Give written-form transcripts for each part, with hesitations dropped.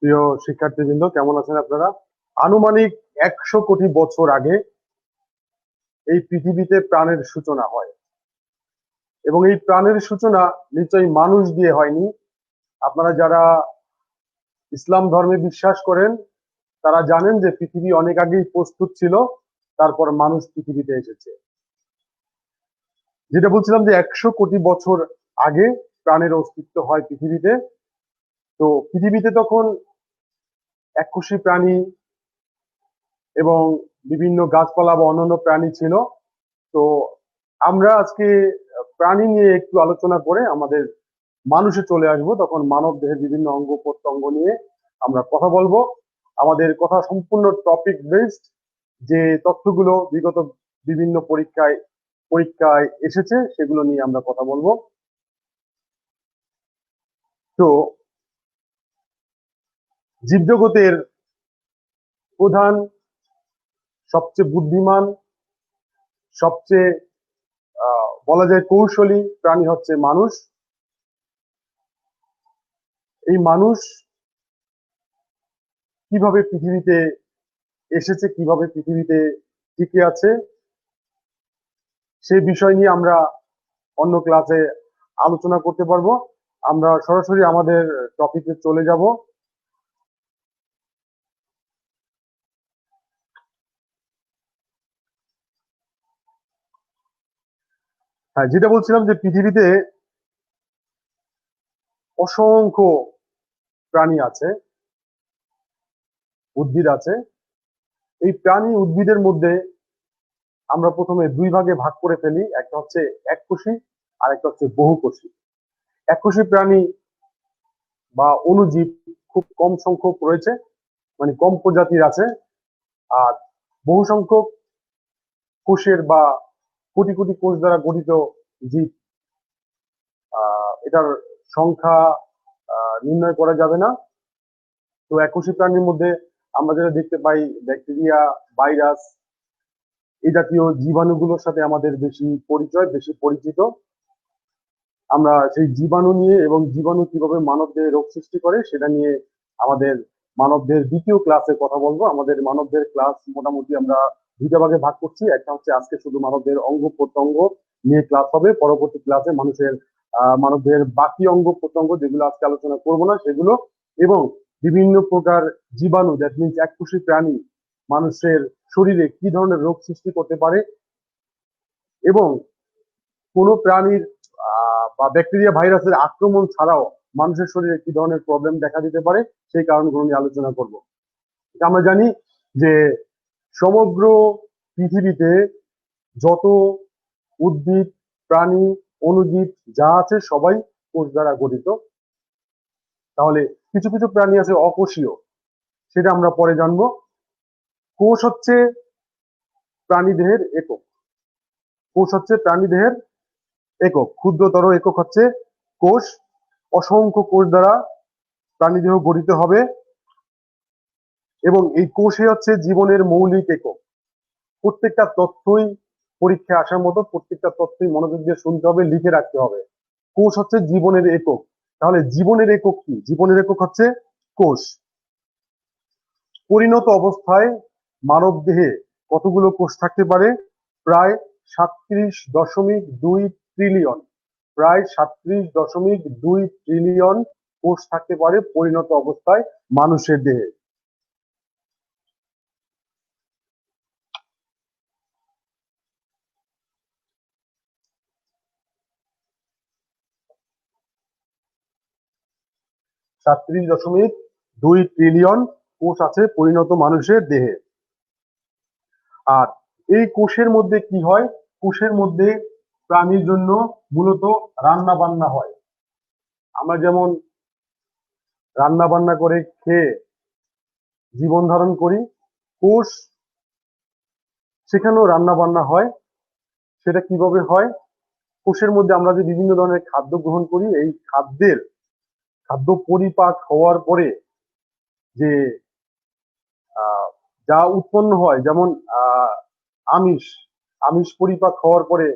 প্রিয় শিক্ষার্থীবৃন্দ, কেমন আছেন আপনারা? আনুমানিক 100 কোটি বছর আগে এই পৃথিবীতে প্রাণের সূচনা হয় এবং এই প্রাণের সূচনা নিশ্চয়ই মানুষ দিয়ে হয়নি। আপনারা যারা ইসলাম ধর্মে বিশ্বাস করেন তারা জানেন যে পৃথিবী অনেক আগেই প্রস্তুত ছিল, তারপর মানুষ পৃথিবীতে এসেছে। যেটা বলছিলাম যে 100 কোটি বছর আগে প্রাণের অস্তিত্ব হয় পৃথিবীতে। তো পৃথিবীতে তখন এককোষী প্রাণী এবং বিভিন্ন গাছপালা বা অন্যান্য প্রাণী ছিল। তো আমরা আজকে প্রাণী নিয়ে একটু আলোচনা করে আমাদের মানুষে চলে আসবো, তখন মানব দেহের বিভিন্ন অঙ্গ প্রত্যঙ্গ নিয়ে আমরা কথা বলবো। আমাদের কথা সম্পূর্ণ টপিক বেসড, যে তথ্যগুলো বিগত বিভিন্ন পরীক্ষায় এসেছে সেগুলো নিয়ে আমরা কথা বলবো। তো জীবজগতের প্রধান, সবচেয়ে বুদ্ধিমান, সবচেয়ে বলা যায় কৌশলী প্রাণী হচ্ছে মানুষ। এই মানুষ কিভাবে পৃথিবীতে এসেছে, কিভাবে পৃথিবীতে টিকে আছে, সেই বিষয় নিয়ে আমরা অন্য ক্লাসে আলোচনা করতে পারবো। আমরা সরাসরি আমাদের টপিকে চলে যাব। হ্যাঁ, যেটা বলছিলাম যে পৃথিবীতে অসংখ্য প্রাণী আছে, উদ্ভিদ আছে। এই প্রাণী উদ্ভিদের মধ্যে আমরা প্রথমে দুই ভাগে ভাগ করে ফেলি, একটা হচ্ছে এককোষী আর একটা হচ্ছে বহুকোষী। এককোষী প্রাণী বা অণুজীব খুব কম সংখ্যক রয়েছে, মানে কম প্রজাতির আছে। আর বহু সংখ্যক কোষের বা কোটি কোটি কোষ দ্বারা গঠিত জীব, এটার সংখ্যা নির্ণয় করা যাবে না। তো এককোষী প্রাণীর মধ্যে আমরা যেটা দেখতে পাই, ব্যাকটেরিয়া, ভাইরাস, এই জাতীয় জীবাণুগুলোর সাথে আমাদের বেশি পরিচয়, বেশি পরিচিত। আমরা সেই জীবাণু নিয়ে এবং জীবাণু কিভাবে মানবদেহে রোগ সৃষ্টি করে সেটা নিয়ে আমাদের মানবদের দ্বিতীয় ক্লাসে কথা বলবো। আমাদের মানবদের ক্লাস মোটামুটি আমরা দুইটা ভাগে ভাগ করছি। একটা হচ্ছে আজকে শুধু মানবদের অঙ্গ প্রত্যঙ্গ নিয়ে ক্লাস হবে, পরবর্তী ক্লাসে মানবদের বাকি অঙ্গ প্রত্যঙ্গ যেগুলো আজকে আলোচনা করব না সেগুলো, এবং বিভিন্ন প্রকার জীবাণু, দ্যাট মিনস এককোষী প্রাণী মানুষের শরীরে কি ধরনের রোগ সৃষ্টি করতে পারে, এবং কোনো প্রাণীর বা ব্যাকটেরিয়া ভাইরাসের আক্রমণ ছাড়াও মানুষের শরীরে কি ধরনের প্রবলেম দেখা দিতে পারে সেই কারণগুলো নিয়ে আলোচনা করব। আমরা জানি যে সমগ্র পৃথিবীতে যত উদ্ভিদ, প্রাণী, অণুজীব যা আছে সবাই কোষ দ্বারা গঠিত। তাহলে কিছু কিছু প্রাণী আছে অকোষীয়, সেটা আমরা পরে জানবো। কোষ হচ্ছে প্রাণীদেহের একক। কোষ হচ্ছে প্রাণীদেহের একক, ক্ষুদ্রতর একক হচ্ছে কোষ। অসংখ্য কোষ দ্বারা প্রাণীদেহ গঠিত হবে এবং এই কোষে হচ্ছে জীবনের মৌলিক একক। প্রত্যেকটা তথ্যই পরীক্ষায় আসার মতো, প্রত্যেকটা তথ্যই মনোযোগ দিয়ে শুনতে হবে, লিখে রাখতে হবে। কোষ হচ্ছে জীবনের একক। তাহলে জীবনের একক কি? জীবনের একক হচ্ছে কোষ। পরিণত অবস্থায় মানব দেহে কতগুলো কোষ থাকতে পারে? প্রায় 37.2 ট্রিলিয়ন। প্রায় 37.2 ট্রিলিয়ন কোষ থাকতে পারে পরিণত অবস্থায় মানুষের দেহে। 37.2 ট্রিলিয়ন কোষ আছে পরিণত মানুষের দেহে। আর এই কোষের মধ্যে কি হয়? কোষের মধ্যে প্রাণীর জন্য মূলত রান্না বান্না হয়। আমরা যেমন রান্না বান্না করে খেয়ে জীবন ধারণ করি, কোষ সেখানেও রান্না বান্না হয়। সেটা কিভাবে হয়? কোষের মধ্যে আমরা যে বিভিন্ন ধরনের খাদ্য গ্রহণ করি, এই খাদ্য পরিপাক হওয়ার পরে যে যা উৎপন্ন হয়, যেমন আমিষ আমিষ পরিপাক হওয়ার পরে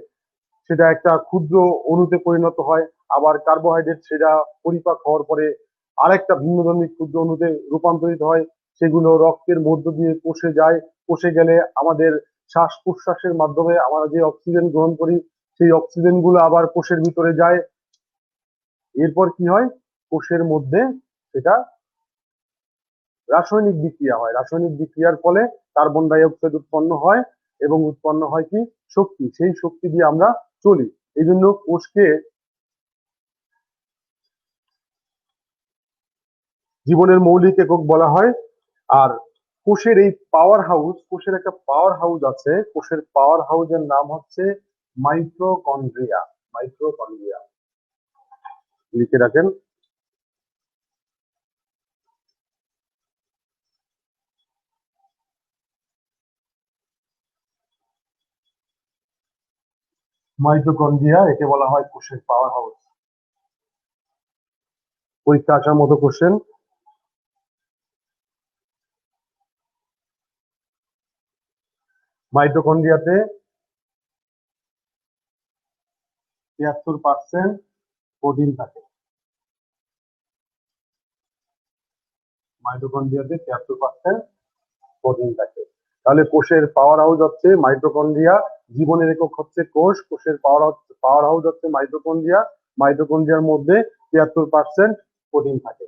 সেটা একটা ক্ষুদ্র অণুতে পরিণত হয়। আবার কার্বোহাইড্রেট, সেটা পরিপাক হওয়ার পরে আরেকটা ভিন্নধর্মী ক্ষুদ্র অণুতে রূপান্তরিত হয়, সেগুলো রক্তের মধ্য দিয়ে কোষে যায়। কোষে গেলে আমাদের শ্বাস প্রশ্বাসের মাধ্যমে আমরা যে অক্সিজেন গ্রহণ করি, সেই অক্সিজেন গুলো আবার কোষের ভিতরে যায়। এরপর কি হয়, কোষের মধ্যে সেটা রাসায়নিক বিক্রিয়া হয়। রাসায়নিক বিক্রিয়ার ফলে কার্বন ডাই অক্সাইড উৎপন্ন হয় এবং উৎপন্ন হয় কি, শক্তি। সেই শক্তি দিয়ে আমরা চলি। এই জন্য কোষকে জীবনের মৌলিক একক বলা হয়। আর কোষের এই পাওয়ার হাউস, কোষের একটা পাওয়ার হাউস আছে, কোষের পাওয়ার হাউসের নাম হচ্ছে মাইটোকন্ড্রিয়া। মাইটোকন্ড্রিয়া লিখে রাখেন। মাইটোকন্ড্রিয়া, একে বলা হয় কোষের পাওয়ার হাউস। পরীক্ষা আসার মতো কোশ্চেন। মাইটোকন্ড্রিয়াতে 73% প্রোটিন থাকে। মাইটোকন্ড্রিয়াতে 73% প্রোটিন থাকে। তাহলে কোষের পাওয়ার হাউস হচ্ছে মাইটোকন্ড্রিয়া, জীবনের একক হচ্ছে কোষ, কোষের পাওয়ার হাউস হচ্ছে মাইটোকন্ড্রিয়া। মাইটোকন্ড্রিয়ার মধ্যে 73% প্রোটিন থাকে।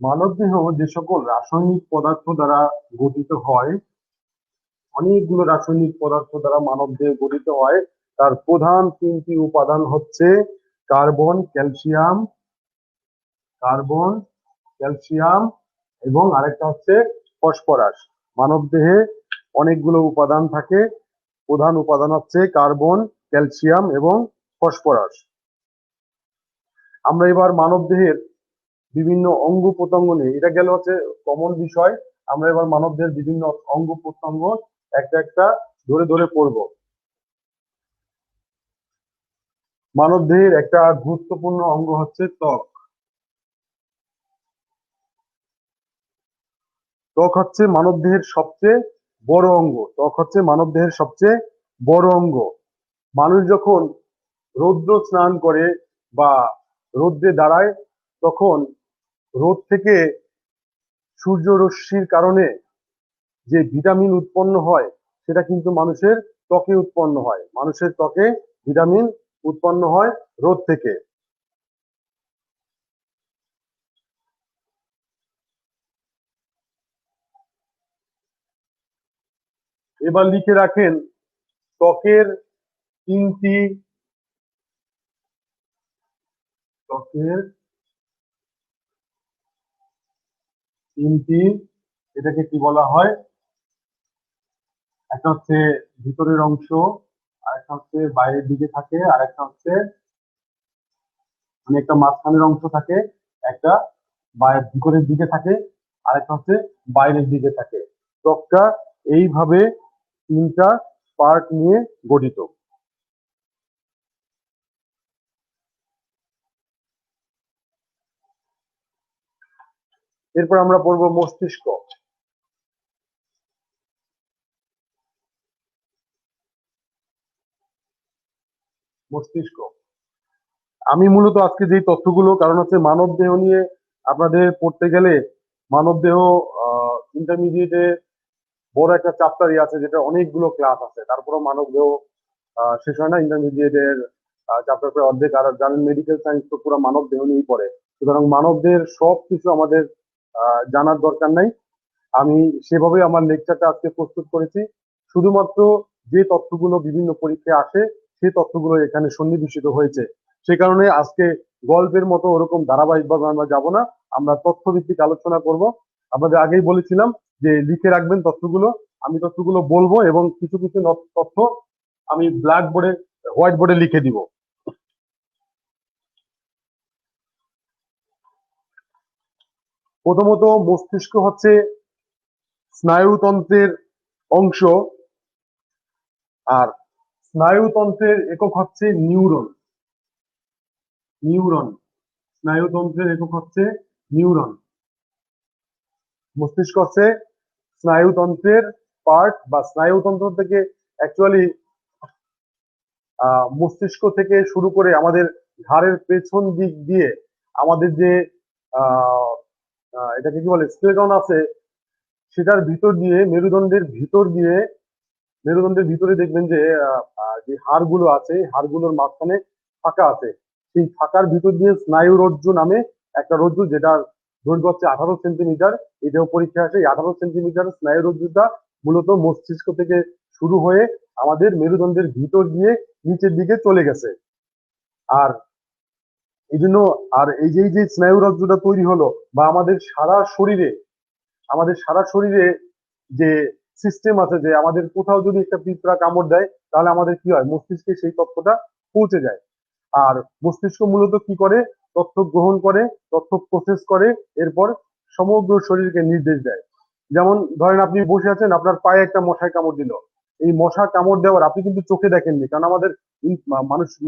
মানবদেহ যে সকল রাসায়নিক পদার্থ দ্বারা গঠিত হয়, অনেকগুলো রাসায়নিক পদার্থ দ্বারা মানবদেহ গঠিত হয়। তার প্রধান তিনটি উপাদান হচ্ছে কার্বন, ক্যালসিয়াম, কার্বন, ক্যালসিয়াম এবং আরেকটা হচ্ছে ফসফরাস। মানবদেহে অনেকগুলো উপাদান থাকে, প্রধান উপাদান হচ্ছে কার্বন, ক্যালসিয়াম এবং ফসফরাস। আমরা এবার মানবদেহের বিভিন্ন অঙ্গ প্রত্যঙ্গ নিয়ে, এটা গেল হচ্ছে কমন বিষয়। আমরা এবার মানবদেহের বিভিন্ন অঙ্গ প্রত্যঙ্গ একটা একটা ধরে ধরে পড়ব। মানবদেহের একটা গুরুত্বপূর্ণ অঙ্গ হচ্ছে ত্বক। ত্বক হচ্ছে মানবদেহের সবচেয়ে বড় অঙ্গ। ত্বক হচ্ছে মানবদেহের সবচেয়ে বড় অঙ্গ। মানুষ যখন রৌদ্র স্নান করে বা রৌদ্রে দাঁড়ায়, তখন রোদ থেকে সূর্য রশ্মির কারণে যে ভিটামিন উৎপন্ন হয়, সেটা কিন্তু মানুষের ত্বকে উৎপন্ন হয়। মানুষের ত্বকে ভিটামিন উৎপন্ন হয় রোদ থেকে। এবার লিখে রাখেন ত্বকের তিনটি ত্বকের তিনটি এটাকে কি বলা হয়, একটা হচ্ছে ভিতরের অংশ, আরেকটা হচ্ছে বাইরের দিকে থাকে, আরেকটা হচ্ছে মানে একটা মাঝখানের অংশ থাকে, একটা ভিতরের দিকে থাকে, আরেকটা হচ্ছে বাইরের দিকে থাকে। ত্বকটা এইভাবে তিনটা পার্ট নিয়ে গঠিত। এরপর আমরা পড়বো মস্তিষ্ক। মস্তিষ্ক, আমি মূলত আজকে যে তথ্যগুলো, কারণ হচ্ছে মানব দেহ নিয়ে আপনাদের পড়তে গেলে মানব দেহ ইন্টারমিডিয়েটে বড় একটা চ্যাপ্টারই আছে, যেটা অনেকগুলো ক্লাস আছে, তারপরেও মানব দেহ শেষ হয় না। ইন্টারমিডিয়েটের চ্যাপ্টার প্রায় অর্ধেক। আর জানেন মেডিকেল সায়েন্স তো পুরো মানব দেহ নিয়েই পড়ে, সুতরাং মানব দেহের সব কিছু আমাদের জানার দরকার নাই। আমি সেভাবে আমার লেকচারটা আজকে প্রস্তুত করেছি। শুধুমাত্র যে তথ্যগুলো বিভিন্ন পরীক্ষায় আসে, সেই তথ্যগুলো এখানে সন্নিবেশিত হয়েছে। সে কারণে আজকে গল্পের মতো ওরকম ধারাবাহিকভাবে আমরা যাব না, আমরা তথ্যভিত্তিক আলোচনা করব। আপনাদের আগেই বলেছিলাম যে লিখে রাখবেন তথ্যগুলো। আমি তথ্যগুলো বলবো এবং কিছু কিছু তথ্য আমি ব্ল্যাক বোর্ডে, হোয়াইট বোর্ডে লিখে দিব। প্রথমত, মস্তিষ্ক হচ্ছে স্নায়ুতন্ত্রের অংশ। আর স্নায়ুতন্ত্রের একক হচ্ছে নিউরন। নিউরন, স্নায়ুতন্ত্রের একক হচ্ছে নিউরন। মস্তিষ্ক হচ্ছে স্নায়ুতন্ত্রের পার্ট, বা স্নায়ুতন্ত্র থেকে অ্যাকচুয়ালি মস্তিষ্ক থেকে শুরু করে আমাদের ঘাড়ের পেছন দিক দিয়ে আমাদের যে আহ এটাকে কি বলে স্কেলেটন আছে, সেটার ভিতর দিয়ে মেরুদণ্ডের ভিতরে দেখবেন যে যে হাড়গুলো আছে, হাড়গুলোর মাঝখানে ফাঁকা আছে। সেই ফাঁকার ভিতর দিয়ে স্নায়ু রজ্জু নামে একটা রজ্জু, যেটার দৈর্ঘ্য হচ্ছে 18 সেন্টিমিটার। এটাও পরীক্ষা আসে। এই 18 সেন্টিমিটার স্নায়ু রজ্জুটা মূলত মস্তিষ্ক থেকে শুরু হয়ে আমাদের মেরুদণ্ডের ভিতর দিয়ে নিচের দিকে চলে গেছে। আর এই জন্য, আর এই যে স্নায়ু রজ্জুটা তৈরি হলো, বা আমাদের সারা শরীরে যে সিস্টেম আছে, যে আমাদের কোথাও যদি একটা পিঁপড়া কামড় দেয়, তাহলে আমাদের কি হয়, মস্তিষ্কে সেই তথ্যটা পৌঁছে যায়। আর মস্তিষ্ক মূলত কি করে, তথ্য গ্রহণ করে, তথ্য প্রসেস করে, এরপর সমগ্র শরীরকে নির্দেশ দেয়। যেমন ধরেন আপনি বসে আছেন, আপনার পায়ে একটা মশায় কামড় দিল। এই মশা কামড় দেওয়ার আপনি কিন্তু চোখে দেখেননি, কারণ আমাদের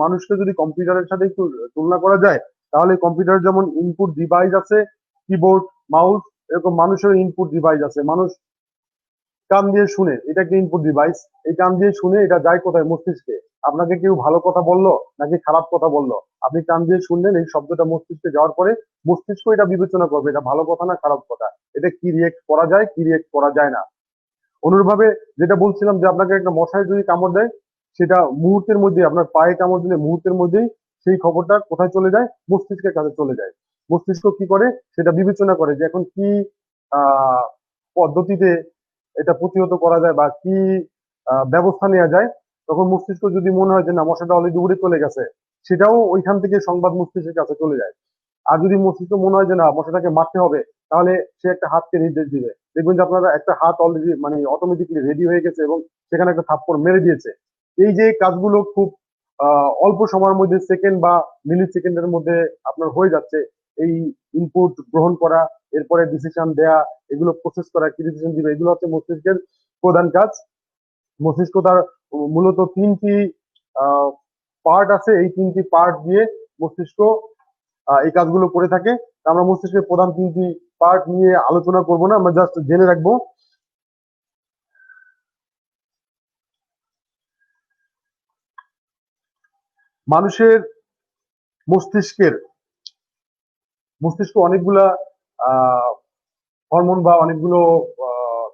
মানুষকে যদি কম্পিউটারের সাথে একটু তুলনা করা যায়, তাহলে কম্পিউটার যেমন ইনপুট ডিভাইস আছে, কিবোর্ড, মাউস, এরকম মানুষের ইনপুট ডিভাইস আছে। মানুষ কান দিয়ে শুনে, এটা একটা ইনপুট ডিভাইস। এই কান দিয়ে শুনে এটা যায় কোথায়, মস্তিষ্কে। আপনাকে কেউ ভালো কথা বললো নাকি খারাপ কথা বললো, আপনি কান দিয়ে শুনলেন, এই শব্দটা মস্তিষ্কে যাওয়ার পরে মস্তিষ্ক এটা বিবেচনা করবে এটা ভালো কথা না খারাপ কথা, এটা কি রিয়েক্ট করা যায়, কি রিয়েক্ট করা যায় না। অনুরূপভাবে যেটা বলছিলাম, যে আপনাকে একটা মশায় যদি কামড় দেয়, সেটা মুহূর্তের মধ্যে, আপনার পায়ে কামড় দিলে মুহূর্তের মধ্যেই সেই খবরটা কোথায় চলে যায়, মস্তিষ্কের কাছে চলে যায়। মস্তিষ্ক কি করে, সেটা বিবেচনা করে যে এখন কি আহ পদ্ধতিতে এটা প্রতিহত করা যায়, বা কি ব্যবস্থা নেওয়া যায়। তখন মস্তিষ্ক যদি মনে হয় যে না, মশাটা অলরেডি উড়ে চলে গেছে, সেটাও ওইখান থেকে সংবাদ মস্তিষ্কের কাছে চলে যায়। আর যদি মস্তিষ্ক মনে হয় যে না, মশাটাকে মারতে হবে, তাহলে সে একটা হাতকে নির্দেশ দিবে। দেখবেন যে আপনারা একটা হাত অলরেডি মানে অটোমেটিকলি রেডি হয়ে গেছে, এবং সেখানে একটা থাপ্পড় মেরে দিয়েছে। এই যে কাজগুলো খুব অল্প সময়ের মধ্যে, সেকেন্ড বা মিলি সেকেন্ডের মধ্যে আপনার হয়ে যাচ্ছে। এই ইনপুট গ্রহণ করা, এরপরে ডিসিশন দেয়া, এগুলো প্রসেস করা, কি ডিসিশন দিবে, এগুলো হচ্ছে মস্তিষ্কের প্রধান কাজ। মস্তিষ্ক তার মূলত 3টি পার্ট আছে। এই 3টি পার্ট দিয়ে মস্তিষ্ক এই কাজগুলো করে থাকে। আমরা মস্তিষ্কের প্রধান 3টি পার্ট নিয়ে আলোচনা করব না, আমরা জাস্ট জেনে রাখবো। মানুষের মস্তিষ্কের মস্তিষ্ক অনেকগুলা হরমোন বা অনেকগুলো আহ,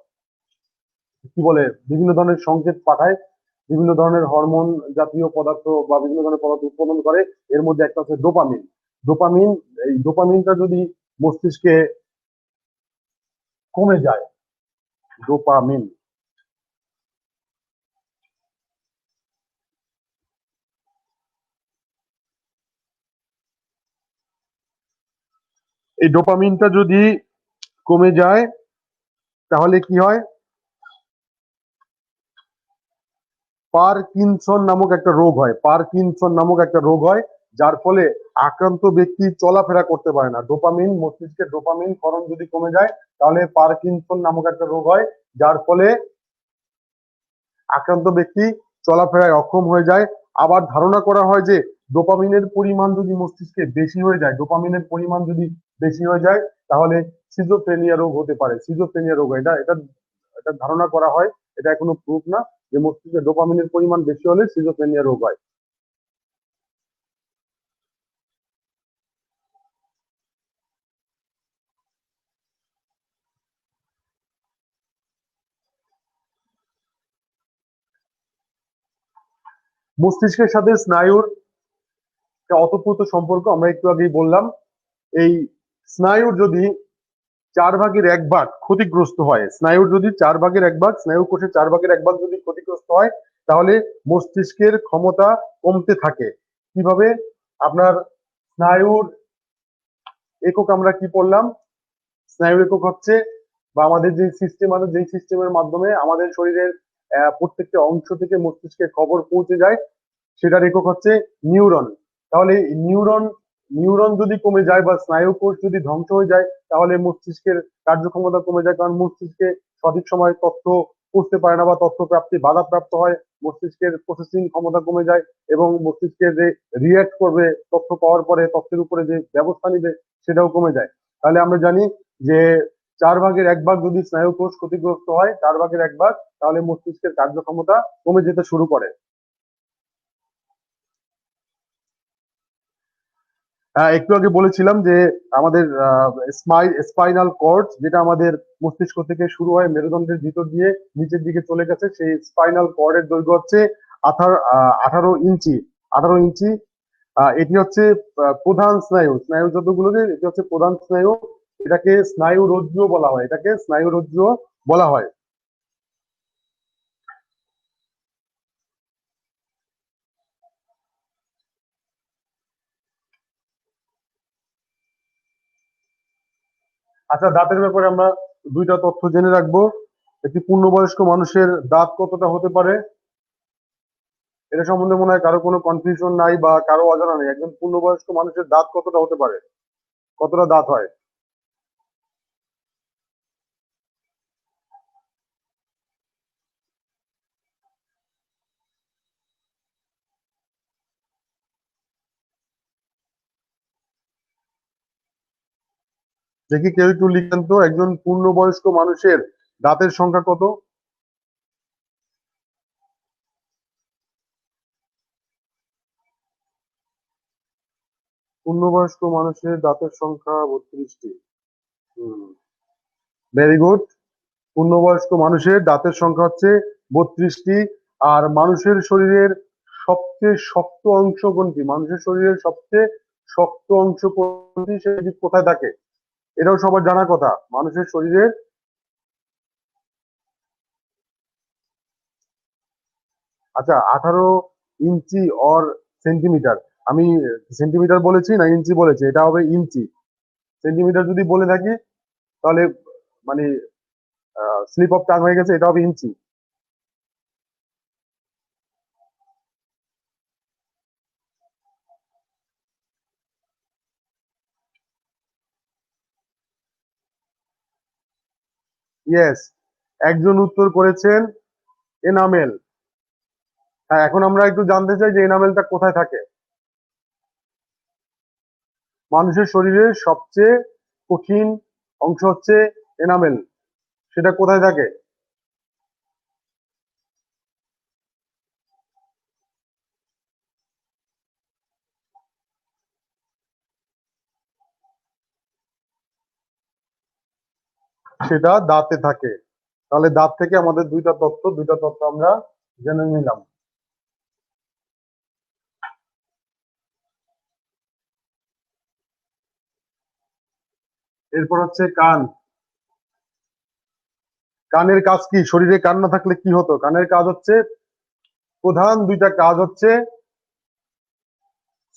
কি বলে, বিভিন্ন ধরনের সংকেত পাঠায়। বিভিন্ন ধরনের হরমোন জাতীয় পদার্থ বা বিভিন্ন ধরনের পদার্থ উৎপাদন করে। এর মধ্যে একটা হচ্ছে ডোপামিন। ডোপামিন এই ডোপামিনটা যদি মস্তিষ্কে কমে যায়, ডোপামিন এই ডোপামিনটা যদি কমে যায়, তাহলে কি হয়, পারকিনসন নামক একটা রোগ হয়। যার ফলে আক্রান্ত ব্যক্তি চলাফেরা করতে পারে না। মস্তিষ্কের ডোপামিন ক্ষরণ যদি কমে যায়, তাহলে পারকিনসন নামক একটা রোগ হয়, যার ফলে আক্রান্ত ব্যক্তি চলাফেরায় অক্ষম হয়ে যায়। আবার ধারণা করা হয় যে ডোপামিনের পরিমাণ যদি বেশি হয়ে যায়, তাহলে সিজোফ্রেনিয়া রোগ হতে পারে। সিজোফ্রেনিয়া রোগ, এটা ধারণা করা হয়। এটা এখনো প্রুফ না যে মস্তিষ্কে ডোপামিনের পরিমাণ বেশি হলে সিজোফ্রেনিয়া রোগ হয়। মস্তিষ্কের সাথে স্নায়ুর একটা অতপ্রত সম্পর্ক, আমরা একটু আগেই বললাম। এই স্নায়ুর যদি 4/1 ক্ষতিগ্রস্ত হয়, স্নায়ু কোষের 4/1 যদি ক্ষতিগ্রস্ত হয়, তাহলে মস্তিষ্কের ক্ষমতা কমতে থাকে। কিভাবে? আপনার স্নায়ুর একক আমরা কি পড়লাম? স্নায়ুর একক হচ্ছে, বা আমাদের যে সিস্টেম আছে, যেই সিস্টেমের মাধ্যমে আমাদের শরীরের প্রত্যেকটা অংশ থেকে মস্তিষ্কে খবর পৌঁছে যায়, সেটার একক হচ্ছে নিউরন। তাহলে নিউরন যদি কমে যায়, বা স্নায়ু কোষ যদি ধ্বংস হয়ে যায়, তাহলে মস্তিষ্কের কার্যক্ষমতা কমে যায়। কারণ মস্তিষ্কে সঠিক সময় তথ্য পৌঁছতে পারে না, বা তথ্য প্রাপ্তি বাধাপ্রাপ্ত হয়। মস্তিষ্কের প্রসেসিং ক্ষমতা কমে যায়, এবং মস্তিষ্কে যে রিয়াক্ট করবে তথ্য পাওয়ার পরে, তথ্যের উপরে যে ব্যবস্থা নিবে, সেটাও কমে যায়। তাহলে আমরা জানি যে 4/1 যদি স্নায়ু কোষ ক্ষতিগ্রস্ত হয়, 4/1, তাহলে মস্তিষ্কের কার্যক্ষমতা কমে যেতে শুরু করে। একটু আগে বলেছিলাম যে আমাদের স্পাইনাল কর্ড, যেটা আমাদের মস্তিষ্ক থেকে শুরু হয় মেরুদণ্ডের ভিতর দিয়ে নিচের দিকে চলে গেছে, সেই স্পাইনাল কর্ডের দৈর্ঘ্য হচ্ছে 18 ইঞ্চি। 18 ইঞ্চি। এটি হচ্ছে প্রধান স্নায়ু। স্নায়ু যতগুলো যে এটি হচ্ছে প্রধান স্নায়ু। এটাকে স্নায়ু রজ্জু বলা হয়। এটাকে স্নায়ু রজ্জু বলা হয়। আচ্ছা, দাঁতের ব্যাপারে আমরা দুইটা তথ্য জেনে রাখবো। একটি পূর্ণবয়স্ক মানুষের দাঁত কতটা হতে পারে, এটা সম্বন্ধে মনে হয় কারো কোনো কনফিউশন নাই বা কারো অজানা নেই। একজন পূর্ণবয়স্ক মানুষের দাঁত কতটা হতে পারে, কতটা দাঁত হয়? দেখি কেউ একটু লিখেন তো, একজন পূর্ণবয়স্ক মানুষের দাঁতের সংখ্যা কত? পূর্ণবয়স্ক মানুষের দাঁতের সংখ্যা 32টি। হুম, ভেরি গুড। পূর্ণবয়স্ক মানুষের দাঁতের সংখ্যা হচ্ছে 32টি। আর মানুষের শরীরের সবচেয়ে শক্ত অংশ কোনটি? মানুষের শরীরের সবচেয়ে শক্ত অংশ কোনটি, সেটি কোথায় থাকে? এটাও সবার জানার কথা। মানুষের শরীরের, আচ্ছা, 18 ইঞ্চি অর সেন্টিমিটার। আমি সেন্টিমিটার বলেছি না ইঞ্চি বলেছি? এটা হবে ইঞ্চি। সেন্টিমিটার যদি বলে থাকি তাহলে মানে স্লিপ অফ টাং হয়ে গেছে। এটা হবে ইঞ্চি। ইয়েস, একজন উত্তর করেছেন এনামেল। হ্যাঁ, এখন আমরা একটু জানতে চাই যে এনামেলটা কোথায় থাকে। মানুষের শরীরের সবচেয়ে কঠিন অংশ হচ্ছে এনামেল। সেটা কোথায় থাকে? সেটা দাঁতে থাকে। তাহলে দাঁত থেকে আমাদের দুইটা তথ্য আমরা জেনে নিলাম। এরপর হচ্ছে কান। কানের কাজ কি? শরীরে কান না থাকলে কি হতো? কানের কাজ হচ্ছে, প্রধান দুইটা কাজ হচ্ছে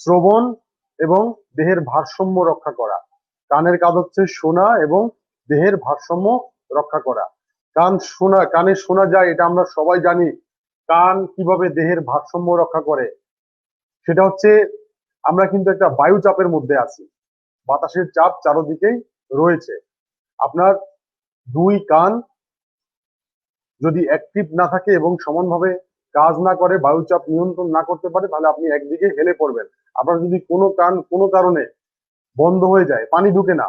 শ্রবণ এবং দেহের ভারসাম্য রক্ষা করা। কানের কাজ হচ্ছে শোনা এবং দেহের ভারসাম্য রক্ষা করা। কানে শোনা যায়, এটা আমরা সবাই জানি। কান কিভাবে দেহের ভারসাম্য রক্ষা করে সেটা হচ্ছে, আমরা কিন্তু একটা বায়ু চাপের মধ্যে আছি। বাতাসের চাপ চারদিকেই রয়েছে। আপনার দুই কান যদি অ্যাক্টিভ না থাকে এবং সমানভাবে কাজ না করে, বায়ুচাপ নিয়ন্ত্রণ না করতে পারে, তাহলে আপনি একদিকে হেলে পড়বেন। আপনার যদি কোনো কান কোনো কারণে বন্ধ হয়ে যায়, পানি ঢুকে না,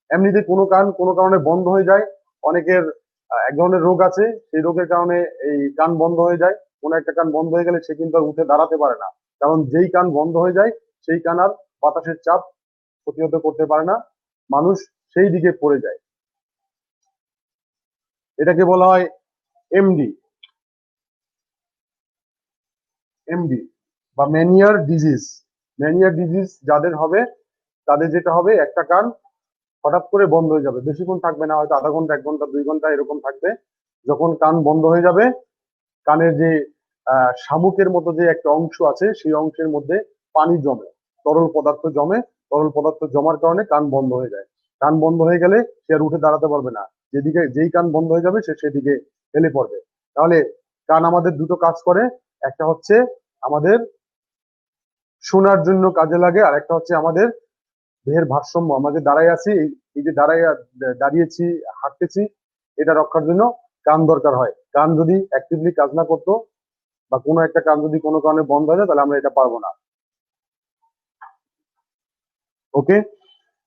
এমনিতে কোনো কান কোনো কারণে বন্ধ হয়ে যায়, অনেকের এক ধরনের রোগ আছে, সেই রোগের কারণে এই কান বন্ধ হয়ে যায়। কোনো একটা কান বন্ধ হয়ে গেলে সে কিন্তু আর উঠে দাঁড়াতে পারে না। কারণ যেই কান বন্ধ হয়ে যায় সেই কান আর বাতাসের চাপ প্রতিহত করতে পারে না, মানুষ সেই দিকে পড়ে যায়। এটাকে বলা হয় এমডি। এমডি বা ম্যানিয়ার ডিজিজ। ম্যানিয়ার ডিজিজ যাদের হবে, তাদের যেটা হবে, একটা কান হঠাৎ করে বন্ধ হয়ে যাবে, বেশিক্ষণ থাকবে না, হয়তো আধা ঘন্টা, 1 ঘন্টা, 2 ঘন্টা এরকম থাকবে। যখন কান বন্ধ হয়ে যাবে, কানের যে শামুকের মতো যে একটা অংশ আছে, সেই অংশের মধ্যে পানি জমে, তরল পদার্থ জমে। তরল পদার্থ জমার কারণে কান বন্ধ হয়ে যায়। কান বন্ধ হয়ে গেলে সে আর উঠে দাঁড়াতে পারবে না। যেই কান বন্ধ হয়ে যাবে সে সেদিকে হেলে পড়বে। তাহলে কান আমাদের দুটো কাজ করে। একটা হচ্ছে আমাদের শোনার জন্য কাজে লাগে, আর একটা হচ্ছে আমাদের দেহের ভারসাম্য, আমাদের দাঁড়ায় আছি, এই যে দাঁড়িয়েছি, হাঁটতেছি, এটা রক্ষার জন্য কান দরকার হয়। কান যদি অ্যাক্টিভলি কাজ না করতো বা কোনো একটা কান যদি কোনো কারণে বন্ধ হয়ে যায়, তাহলে আমরা এটা পারবো না। ওকে,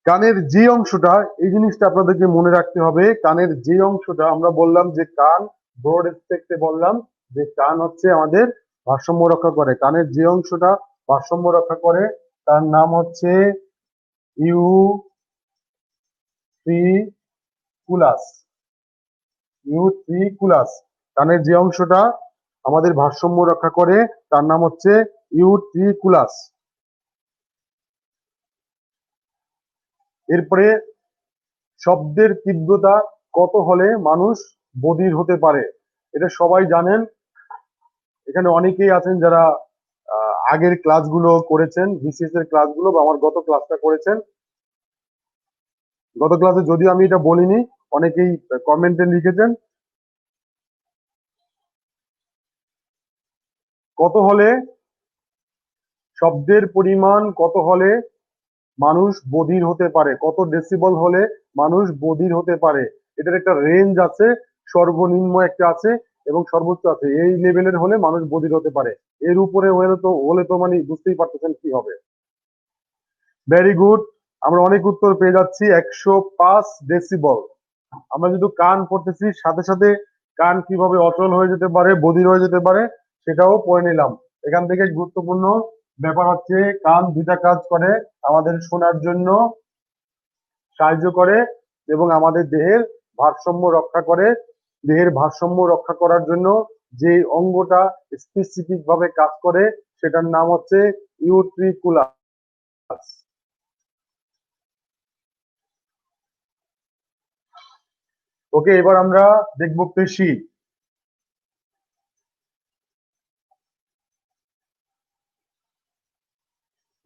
কানের যে অংশটা, এই জিনিসটা আপনাদেরকে মনে রাখতে হবে। কানের যে অংশটা, আমরা বললাম যে কান, ব্রড স্পেক্টে বললাম যে কান হচ্ছে আমাদের ভারসাম্য রক্ষা করে। কানের যে অংশটা ভারসাম্য রক্ষা করে তার নাম হচ্ছে ইউট্রিকুলাস। ইউট্রিকুলাস, কানের যে অংশটা আমাদের ভারসাম্য রক্ষা করে তার নাম হচ্ছে ইউট্রিকুলাস। এরপরে শব্দের তীব্রতা কত হলে মানুষ বধির হতে পারে? এটা সবাই জানেন। এখানে অনেকেই আছেন যারা আগের ক্লাসগুলো করেছেন, বিসিএস এর ক্লাসগুলো বা আমার গত ক্লাসটা করেছেন। গত ক্লাসে যদিও আমি এটা বলিনি, অনেকেই কমেন্টে লিখেছেন। কত হলে, শব্দের পরিমাণ কত হলে মানুষ বধির হতে পারে? কত ডেসিবল হলে মানুষ বধির হতে পারে? এটার একটা রেঞ্জ আছে, সর্বনিম্ন একটা আছে এবং সর্বোচ্চ আছে। এই লেভেলের হলে মানুষ বধির হতে পারে, এর উপরে হলে তো মানে বুঝতেই পারতেছেন কি হবে। ভেরি গুড, আমরা অনেক উত্তর পেয়ে যাচ্ছি। 105 ডেসিবল। আমরা যদি কান পড়তেছি, সাথে সাথে কান কিভাবে অচল হয়ে যেতে পারে, বধির হয়ে যেতে পারে সেটাও পড়ে নিলাম। এখান থেকে গুরুত্বপূর্ণ ব্যাপার হচ্ছে কান দুইটা কাজ করে, আমাদের শোনার জন্য সাহায্য করে এবং আমাদের দেহের ভারসাম্য রক্ষা করে। দেহের ভারসাম্য রক্ষা করার জন্য যে অঙ্গটা স্পেসিফিক ভাবে কাজ করে সেটার নাম হচ্ছে ইউট্রিকুলাস। ওকে, এবার আমরা দেখব পেশি।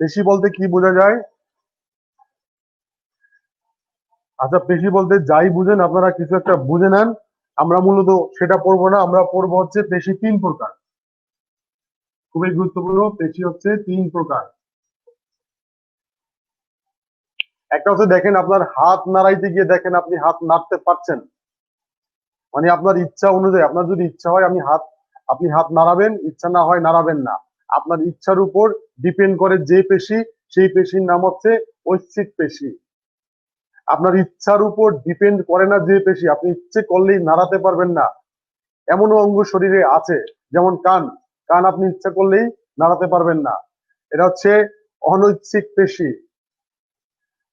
পেশি বলতে কি বোঝা যায়? আচ্ছা, পেশি বলতে যাই বুঝেন, আপনারা কিছু একটা বুঝে নেন। আমরা মূলত সেটা পড়বো না, আমরা পড়বো হচ্ছে পেশি 3 প্রকার। খুবই গুরুত্বপূর্ণ, পেশি হচ্ছে 3 প্রকার। একটা হচ্ছে দেখেন, আপনার হাত নাড়াইতে গিয়ে দেখেন আপনি হাত নাড়তে পারছেন, মানে আপনার ইচ্ছা অনুযায়ী, আপনার যদি ইচ্ছা হয় আপনি হাত নাড়াবেন, ইচ্ছা না হয় নাড়াবেন না। আপনার ইচ্ছার উপর ডিপেন্ড করে যে পেশি, সেই পেশির নাম হচ্ছে ঐচ্ছিক পেশি। আপনার ইচ্ছার উপর ডিপেন্ড করে না যে পেশি, আপনি ইচ্ছে করলেই নাড়াতে পারবেন না এমনও অঙ্গ শরীরে আছে, যেমন কান। কান আপনি ইচ্ছা করলেই নাড়াতে পারবেন না, এটা হচ্ছে অনৈচ্ছিক পেশি।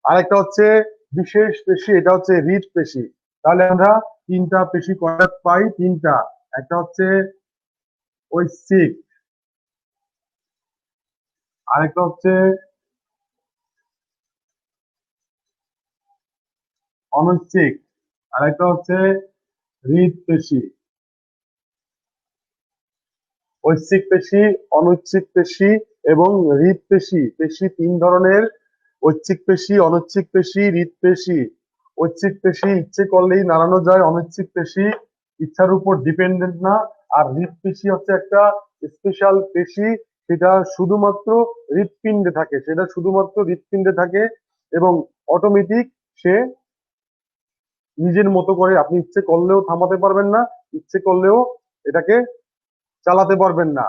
আরেকটা হচ্ছে বিশেষ পেশি, এটা হচ্ছে হৃদ পেশি। তাহলে আমরা 3টা পেশি কয়টা পাই? 3টা। একটা হচ্ছে ঐচ্ছিক, আরেকটা হচ্ছে অনৈচ্ছিক, আরেকটা হচ্ছে হৃদ পেশি। ঐচ্ছিক পেশি, অনৈচ্ছিক পেশি এবং হৃদ পেশি। পেশি 3 ধরনের: ঐচ্ছিক পেশি, অনৈচ্ছিক পেশি, হৃদ পেশি। ঐচ্ছিক পেশি ইচ্ছে করলেই নাড়ানো যায়, অনৈচ্ছিক পেশি ইচ্ছার উপর ডিপেন্ডেন্ট না। আর হৃদ পেশি হচ্ছে একটা স্পেশাল পেশি, সেটা শুধুমাত্র হৃৎপিণ্ডে থাকে এবং অটোমেটিক সে নিজের মতো করে, আপনি ইচ্ছে করলেও থামাতে পারবেন না, ইচ্ছে করলেও এটাকে চালাতে পারবেন না।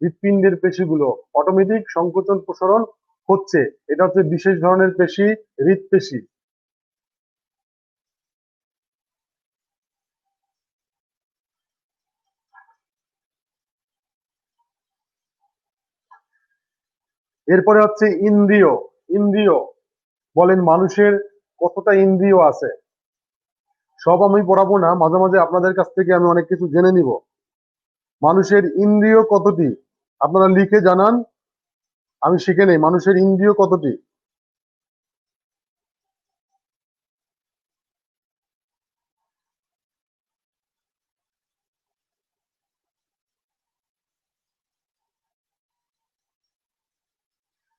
হৃৎপিণ্ডের পেশিগুলো অটোমেটিক সংকোচন প্রসারণ হচ্ছে, এটা হচ্ছে বিশেষ ধরনের পেশি, হৃৎপেশি। এরপরে হচ্ছে ইন্দ্রিয়। ইন্দ্রিয়, বলেন মানুষের কতটা ইন্দ্রিয় আছে? সব আমি পড়াবো না, মাঝে মাঝে আপনাদের কাছ থেকে আমি অনেক কিছু জেনে নিব। মানুষের ইন্দ্রিয় কতটি আপনারা লিখে জানান, আমি শিখে নেই মানুষের ইন্দ্রিয় কতটি।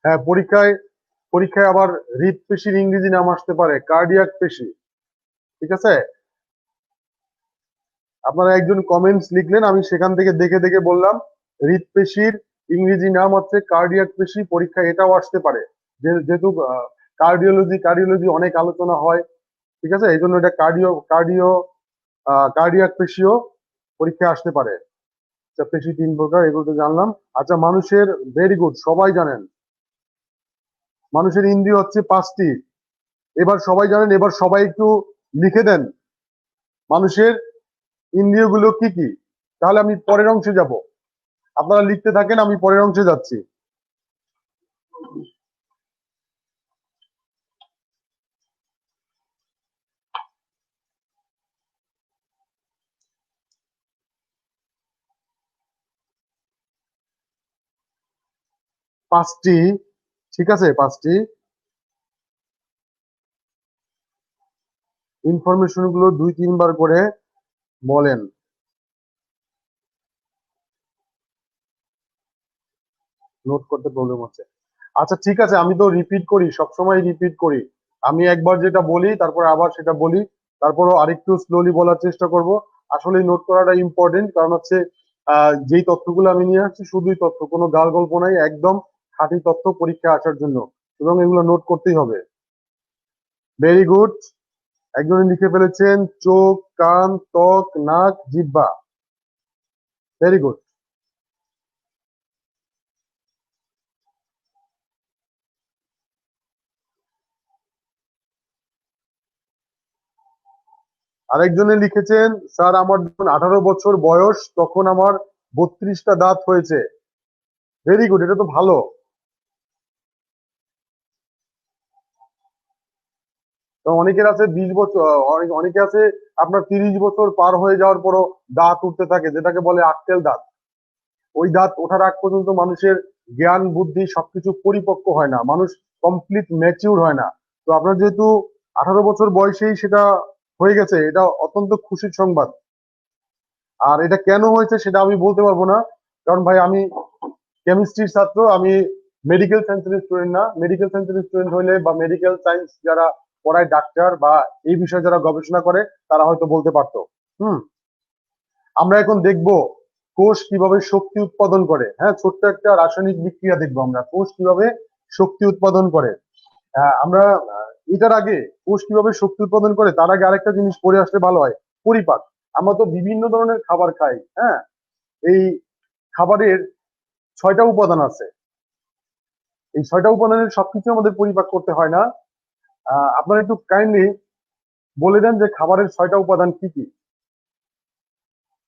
হ্যাঁ, পরীক্ষায় পরীক্ষায় আবার হৃৎপেশির ইংরেজি নাম আসতে পারে কার্ডিয়াক পেশি। ঠিক আছে, আপনারা একজন কমেন্টস লিখলেন, আমি সেখান থেকে দেখে দেখে বললাম। হৃৎপেশির ইংরেজি নাম হচ্ছে কার্ডিয়াক পেশি। পরীক্ষায় এটাও আসতে পারে, যেহেতু কার্ডিওলজি অনেক আলোচনা হয়। ঠিক আছে, এই জন্য এটা কার্ডিয়াক পেশিও পরীক্ষায় আসতে পারে। আচ্ছা, পেশি 3 প্রকার, এগুলো তো জানলাম। আচ্ছা, মানুষের, ভেরি গুড, সবাই জানেন মানুষের ইন্দ্রিয় হচ্ছে 5টি। এবার সবাই জানেন, এবার সবাই একটু লিখে দেন মানুষের ইন্দ্রিয়গুলো কি কি। তাহলে আমি পরের অংশে যাব, আপনারা লিখতে থাকেন, আমি পরের অংশে যাচ্ছি। পাঁচটি, ঠিক আছে, পাঁচটি ইনফরমেশন গুলো 2-3 বার করে বলেন। নোট করতে প্রবলেম হচ্ছে। আচ্ছা ঠিক আছে, আমি তো রিপিট করি, সবসময় রিপিট করি। আমি একবার যেটা বলি তারপর আবার সেটা বলি, তারপরও আরেকটু স্লোলি বলার চেষ্টা করব। আসলে নোট করাটা ইম্পর্টেন্ট, কারণ হচ্ছে যেই তথ্যগুলো আমি নিয়ে আসছি শুধুই তথ্য, কোনো গাল গল্প নাই, একদম খাঁটি তথ্য পরীক্ষা আসার জন্য, এবং এগুলো নোট করতেই হবে। Very good. একজনে লিখে ফেলেছেন চোখ, কান, ত্বক, নাক, জিহ্বা। Very good. আরেকজনে লিখেছেন স্যার আমার যখন 18 বছর বয়স তখন আমার 32টা দাঁত হয়েছে। ভেরি গুড, এটা তো ভালো। তো অনেকের আছে 20 বছর, অনেকে আছে আপনার 30 বছর পার হয়ে যাওয়ার পরও দাঁত উঠতে থাকে, যেটাকে বলে আক্কেল দাঁত। ওই দাঁত ওঠার আগ পর্যন্ত মানুষের জ্ঞান বুদ্ধি সবকিছু পরিপক্ক হয় না, মানুষ কমপ্লিট ম্যাচিউর হয় না। তো আপনার যেহেতু 18 বছর বয়সেই সেটা হয়ে গেছে, এটা অত্যন্ত খুশির সংবাদ। আর এটা কেন হয়েছে সেটা আমি বলতে পারবো না, কারণ ভাই আমি কেমিস্ট্রির ছাত্র, আমি মেডিকেল সায়েন্সের স্টুডেন্ট না। মেডিকেল সায়েন্সের স্টুডেন্ট হইলে বা মেডিকেল সায়েন্স যারা পড়ায়, ডাক্তার বা এই বিষয়ে যারা গবেষণা করে, তারা হয়তো বলতে পারতো। হুম। আমরা এখন দেখব কোষ কিভাবে শক্তি উৎপাদন করে। হ্যাঁ, ছোট্ট একটা রাসায়নিক বিক্রিয়া দেখবো আমরা, কোষ কিভাবে শক্তি উৎপাদন করে। আমরা এটার আগে, কোষ কিভাবে শক্তি উৎপাদন করে তার আগে আরেকটা জিনিস পড়ে আসলে ভালো হয়, পরিপাক। আমরা তো বিভিন্ন ধরনের খাবার খাই, হ্যাঁ, এই খাবারের 6টা উপাদান আছে। এই 6টা উপাদানের সবকিছু আমাদের পরিপাক করতে হয় না। আপনারা একটু কাইন্ডলি বলে দেন যে খাবারের 6টা উপাদান কি কি।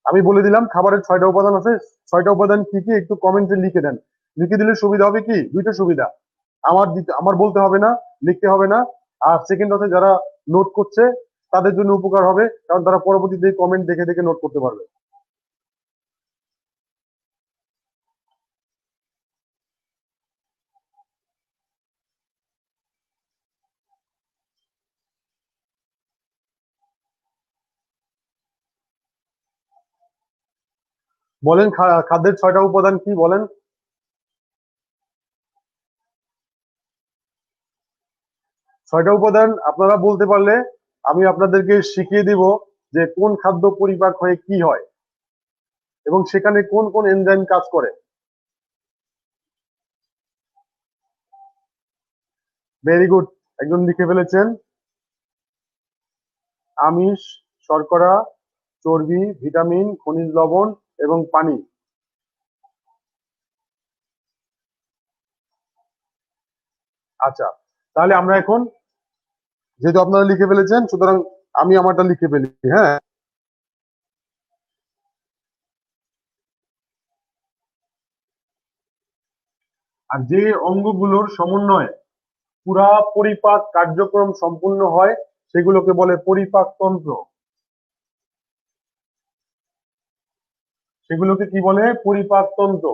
আমি বলে দিলাম খাবারের 6টা উপাদান আছে, 6টা উপাদান কি কি একটু কমেন্টে লিখে দেন। লিখে দিলে সুবিধা হবে কি, দুইটা সুবিধা, আমার বলতে হবে না, লিখতে হবে না। আর সেকেন্ড হচ্ছে যারা নোট করছে তাদের জন্য উপকার হবে, কারণ তারা পরবর্তীতে কমেন্ট দেখে দেখে নোট করতে পারবে। বলেন খাদ্যের 6টা উপাদান কি বলেন। 6টা উপাদান আপনারা বলতে পারলে আমি আপনাদেরকে শিখিয়ে দিব যে কোন খাদ্য পরিপাক হয়ে কি হয় এবং সেখানে কোন কোন এনজাইম কাজ করে। Very good. একজন লিখে ফেলেছেন আমিষ, শর্করা, চর্বি, ভিটামিন, খনিজ লবণ এবং পানি। আচ্ছা, তাহলে আমরা এখন, যেহেতু আপনারা লিখে ফেলেছেন, সুতরাং আমি আমারটা লিখে ফেলি। হ্যাঁ, আর যে অঙ্গগুলোর সমন্বয়ে পুরা পরিপাক কার্যক্রম সম্পূর্ণ হয় সেগুলোকে বলে পরিপাক তন্ত্র। সেগুলোকে কি বলে, পরিপাক তন্ত্র।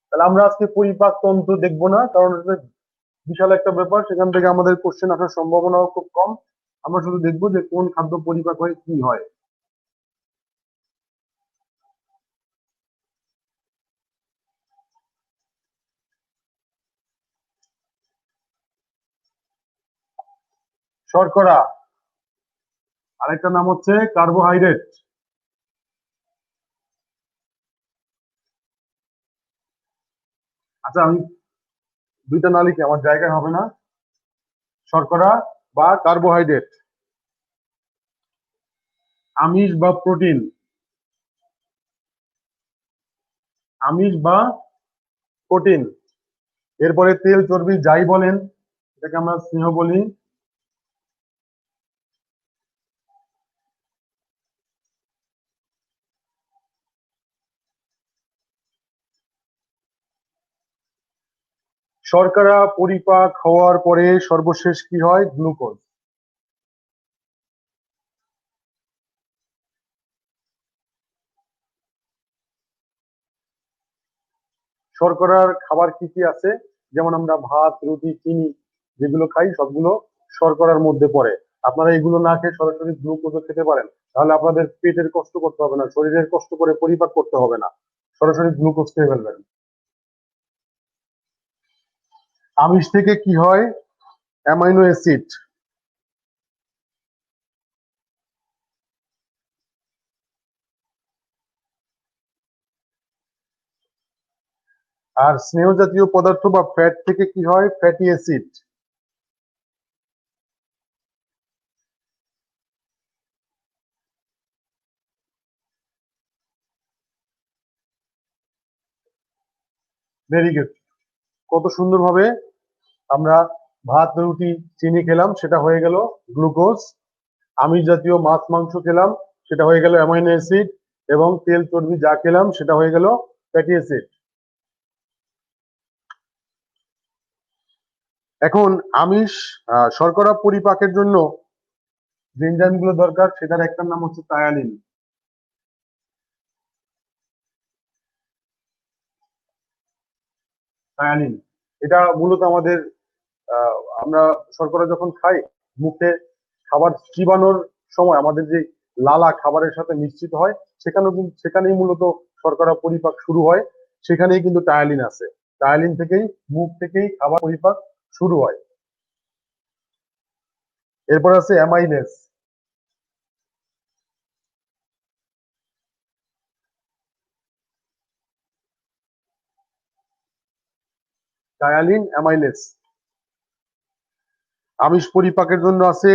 তাহলে আমরা আজকে পরিপাক তন্ত্র দেখবো না, কারণ এটা বিশাল একটা ব্যাপার, সেখান থেকে আমাদের কোশ্চেন আসার সম্ভাবনাও খুব কম। আমরা শুধু দেখবো যে কোন খাদ্য পরিপাক হয়ে কি হয়। শর্করা, আরেকটা নাম হচ্ছে কার্বোহাইড্রেট। আচ্ছা, আমি দুইটা না লিখে আমার জায়গায় হবে না। শর্করা বা কার্বোহাইড্রেট, আমিষ বা প্রোটিন, আমিষ বা প্রোটিন। এরপরে তেল চর্বি যাই বলেন, এটাকে আমরা স্নেহ বলি। শর্করা পরিপাক হওয়ার পরে সর্বশেষ কি হয়, গ্লুকোজ। শর্করার খাবার কি কি আছে, যেমন আমরা ভাত, রুটি, চিনি যেগুলো খাই সবগুলো শর্করার মধ্যে পড়ে। আপনারা এগুলো না খেয়ে সরাসরি গ্লুকোজও খেতে পারেন, তাহলে আপনাদের পেটের কষ্ট করতে হবে না, শরীরের কষ্ট করে পরিপাক করতে হবে না, সরাসরি গ্লুকোজ খেয়ে ফেলবেন। আমিষ থেকে কি হয়? Amino acid. আর স্নেহ জাতীয় পদার্থ বা ফ্যাট থেকে কি হয়? Fatty acid. Very good. কত সুন্দরভাবে আমরা ভাত, রুটি, চিনি খেলাম, সেটা হয়ে গেল গ্লুকোজ। আমিষ জাতীয় মাছ, মাংস খেলাম, সেটা হয়ে গেল অ্যামাইনো অ্যাসিড। এবং তেল, চর্বি যা খেলাম সেটা হয়ে গেল ফ্যাটি অ্যাসিড। এখন আমিষ শর্করা পরিপাকের জন্য যে এনজাইম গুলো দরকার সেটার একটার নাম হচ্ছে টায়ালিন। টায়ালিন এটা মূলত আমাদের আমরা শর্করা যখন খাই, মুখে খাবার চিবানোর সময় আমাদের যে লালা খাবারের সাথে মিশ্রিত হয়, সেখানেই মূলত শর্করা পরিপাক শুরু হয়। সেখানেই কিন্তু টায়ালিন আছে। টায়ালিন থেকেই, মুখ থেকেই খাবার পরিপাক শুরু হয়। এরপর আছে অ্যামাইলেস। Ptyalin, amylase. আমিষ পরিপাকের জন্য আছে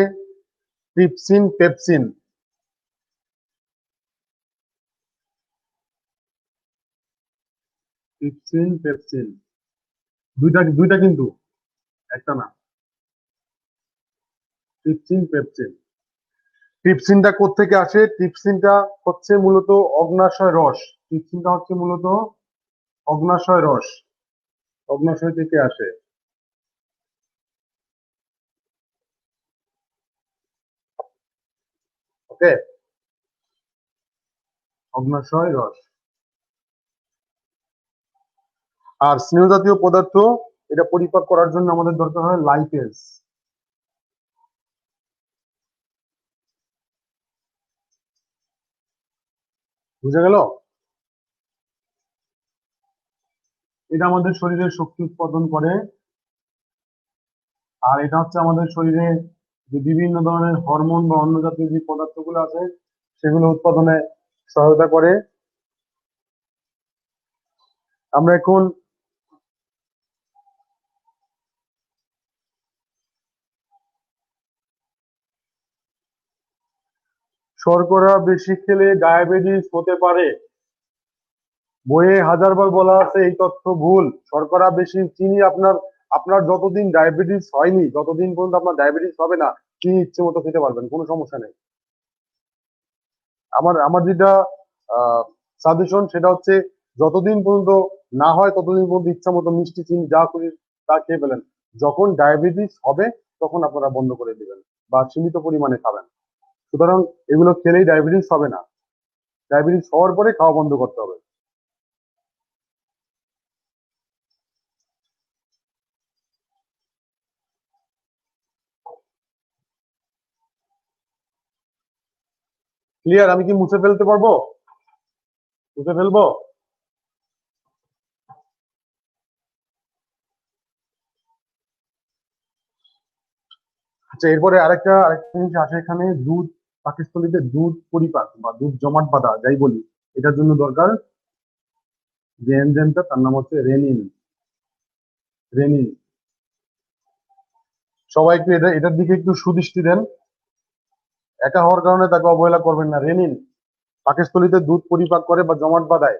ট্রিপসিন, পেপসিন। ট্রিপসিন, পেপসিন দুইটা দুইটা কিন্তু, একটা না। Trypsin, pepsin. ট্রিপসিনটা কোত্থেকে আসে? ট্রিপসিনটা হচ্ছে মূলত অগ্ন্যাশয় রস। ট্রিপসিনটা হচ্ছে মূলত অগ্ন্যাশয় রস, অগ্ন্যাশয় থেকে আসে। ওকে, অগ্ন্যাশয় রস। আর স্নেহ জাতীয় পদার্থ, এটা পরিপাক করার জন্য আমাদের দরকার হয় লাইপেজ। বুঝা গেল? এটা আমাদের শরীরে শক্তি উৎপাদন করে। আর এটা হচ্ছে আমাদের শরীরে যে বিভিন্ন ধরনের হরমোন বা অন্য জাতীয় যে পদার্থগুলো আছে সেগুলো উৎপাদনে সহায়তা করে। আমরা এখন শর্করা বেশি খেলে ডায়াবেটিস হতে পারে। বইয়ে হাজারবার বলা আছে এই তথ্য ভুল। শর্করা বেশি, চিনি আপনার আপনার যতদিন ডায়াবেটিস হয়নি ততদিন পর্যন্ত আপনার ডায়াবেটিস হবে না। চিনি ইচ্ছে মতো খেতে পারবেন, কোনো সমস্যা নেই। আমার আমার যেটা সাজেশন সেটা হচ্ছে, যতদিন পর্যন্ত না হয় ততদিন পর্যন্ত ইচ্ছা মতো মিষ্টি, চিনি যা খুশি তা খেয়ে ফেলেন। যখন ডায়াবেটিস হবে তখন আপনারা বন্ধ করে দিবেন বা সীমিত পরিমাণে খাবেন। সুতরাং এগুলো খেলেই ডায়াবেটিস হবে না, ডায়াবেটিস হওয়ার পরে খাওয়া বন্ধ করতে হবে। ক্লিয়ার? আমি কি মুছে ফেলতে পারবো? মুছে ফেলবো? আচ্ছা, এরপরে আরেকটা জিনিস আসে এখানে। দুধ, পাকস্থলীতে দুধ পরিপাক বা দুধ জমাট বাঁধা যাই বলি, এটার জন্য দরকার যে এনজাইমটা, তার নাম হচ্ছে রেনিন। রেনিন। সবাই একটু এটার দিকে একটু সুদৃষ্টি দেন। একা হওয়ার কারণে তাকে অবহেলা করবেন না। রেনিন পাকস্থলীতে দুধ পরিপাক করে বা জমাট বাঁধায়।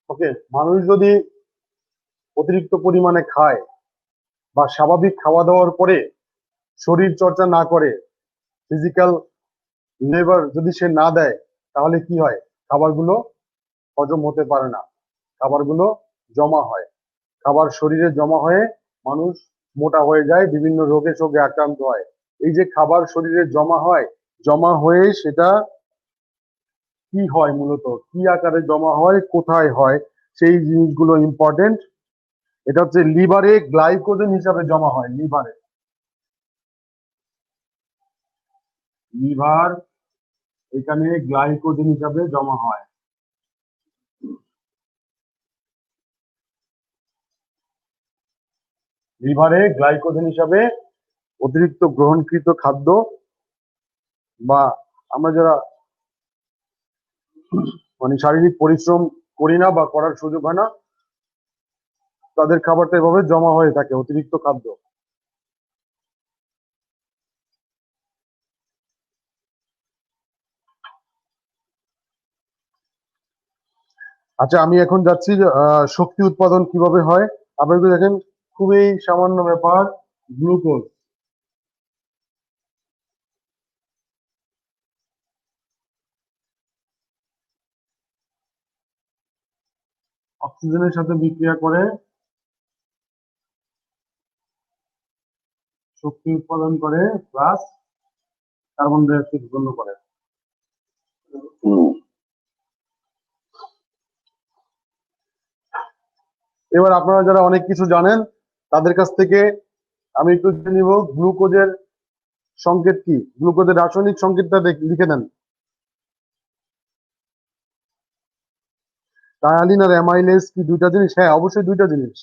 ওকে, মানুষ যদি অতিরিক্ত পরিমাণে খায় বা স্বাভাবিক খাওয়া দাওয়ার পরে শরীর চর্চা না করে, ফিজিক্যাল লেবার যদি সে না দেয়, তাহলে কি হয়? খাবারগুলো হজম হতে পারে না, খাবারগুলো জমা হয়, খাবার শরীরে জমা হয়ে মানুষ মোটা হয়ে যায়, বিভিন্ন রোগে শোকে আক্রান্ত হয়। এই যে খাবার শরীরে জমা হয়, জমা হয়ে সেটা কি হয়, মূলত কি আকারে জমা হয়, কোথায় হয়, সেই জিনিসগুলো ইম্পর্টেন্ট। এটা হচ্ছে লিভারে গ্লাইকোজেন হিসাবে জমা হয়। লিভার এখানে গ্লাইকোজেন হিসাবে জমা হয়। লিভারে গ্লাইকোজেন হিসাবে অতিরিক্ত গ্রহণকৃত খাদ্য বা আমরা যারা মানে শারীরিক পরিশ্রম করি না বা করার সুযোগ হয় না, তাদের খাবারটা এভাবে জমা হয়ে থাকে, অতিরিক্ত খাদ্য। আচ্ছা, আমি এখন যাচ্ছি শক্তি উৎপাদন কিভাবে হয়। আপনারা দেখেন, খুবই সামান্য ব্যাপার, গ্লুকোজ। অক্সিজেনের সাথে বিক্রিয়া করে শক্তি উৎপাদন করে, প্লাস কার্বন ডাই অক্সাইড উৎপন্ন করে। এবার আপনারা যারা অনেক কিছু জানেন, তাদের কাছ থেকে আমি একটু জেনে নিব গ্লুকোজের সংকেত কি, গ্লুকোজের রাসায়নিক সংকেতটা লিখে দেন। টায়ালিন আর অ্যামাইলেজ কি দুইটা জিনিস? হ্যাঁ, অবশ্যই দুইটা জিনিস।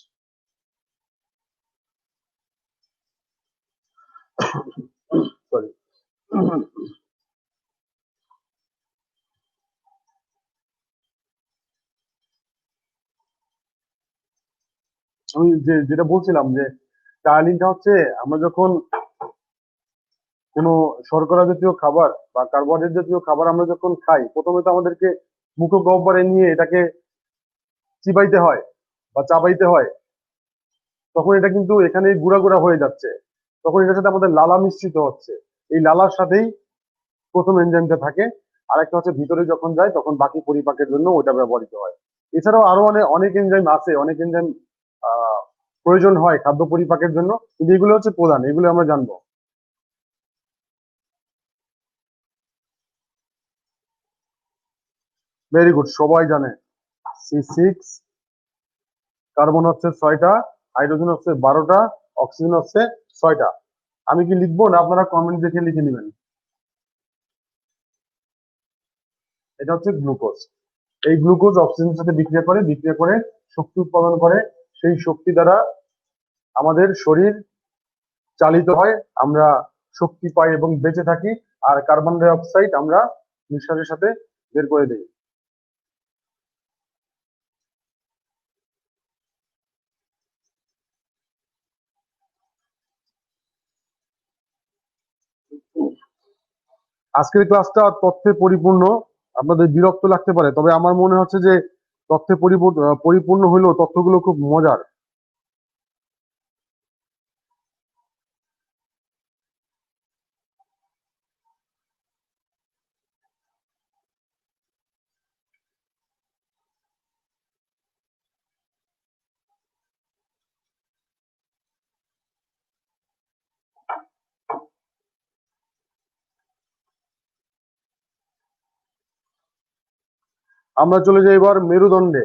সরি, আমি যেটা বলছিলাম যে টায়ালিনটা হচ্ছে, আমরা যখন কোনো শর্করা জাতীয় খাবার বা কার্বোহাইড্রেট জাতীয় খাবার আমরা যখন খাই, প্রথমে তো আমাদেরকে মুখগহ্বরে নিয়ে এটাকে চিবাইতে হয় বা চাবাইতে হয়। তখন এটা কিন্তু এখানে গুঁড়া গুঁড়া হয়ে যাচ্ছে, তখন এটার সাথে আমাদের লালা মিশ্রিত হচ্ছে। এই লালার সাথেই প্রথম এনজাইমটা থাকে, আর একটা হচ্ছে ভিতরে যখন যায় তখন বাকি পরিপাকের জন্য ওটা ব্যবহৃত হয়। এছাড়াও আরো অনেক অনেক এনজাইম আছে, অনেক এনজাইম প্রয়োজন হয় খাদ্য পরিপাকের জন্য, কিন্তু এগুলো হচ্ছে প্রধান, এগুলো আমরা জানবো। ভেরি গুড, সবাই জানে। C6, কার্বন হচ্ছে 6টা, হাইড্রোজেন হচ্ছে 12টা, অক্সিজেন হচ্ছে 6টা। আমি কি লিখবো না আপনারা কমেন্ট দেখে লিখে নেবেন? এটা হচ্ছে গ্লুকোজ। এই গ্লুকোজ অক্সিজেনের সাথে বিক্রিয়া করে শক্তি উৎপাদন করে। সেই শক্তি দ্বারা আমাদের শরীর চালিত হয়, আমরা শক্তি পাই এবং বেঁচে থাকি। আর কার্বন ডাই অক্সাইড আমরা নিঃশ্বাসের সাথে বের করে দিই। আজকের ক্লাসটা তথ্যে পরিপূর্ণ। আপনাদের বিরক্ত লাগতে পারে, তবে আমার মনে হচ্ছে যে তথ্যে পরিপূর্ণ হলেও তথ্যগুলো খুব মজার। আমরা চলে যাই এবার মেরুদণ্ডে।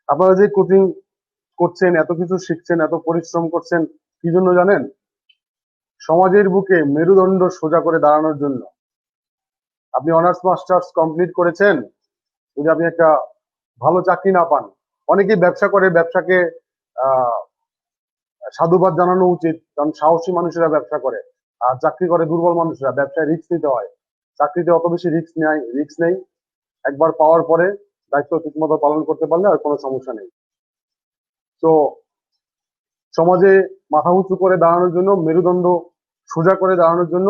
আপনারা যে কোচিং করছেন, এত কিছু শিখছেন, এত পরিশ্রম করছেন, কি জন্য জানেন? সমাজের বুকে মেরুদণ্ড সোজা করে দাঁড়ানোর জন্য। আপনি অনার্স মাস্টার্স কমপ্লিট করেছেন, যদি আপনি একটা ভালো চাকরি না পান, অনেকেই ব্যবসা করে, ব্যবসাকে আহ সাধুবাদ জানানো উচিত, কারণ সাহসী মানুষেরা ব্যবসা করে। আর চাকরি করে দুর্বল মানুষরা। ব্যবসায় রিস্ক নিতে হয়, চাকরিতে অত বেশি রিস্ক নেই। একবার পাওয়ার পরে দায়িত্ব ঠিকমতো পালন করতে পারলে আর কোনো সমস্যা নেই। তো সমাজে মাথা উঁচু করে দাঁড়ানোর জন্য, মেরুদণ্ড সোজা করে দাঁড়ানোর জন্য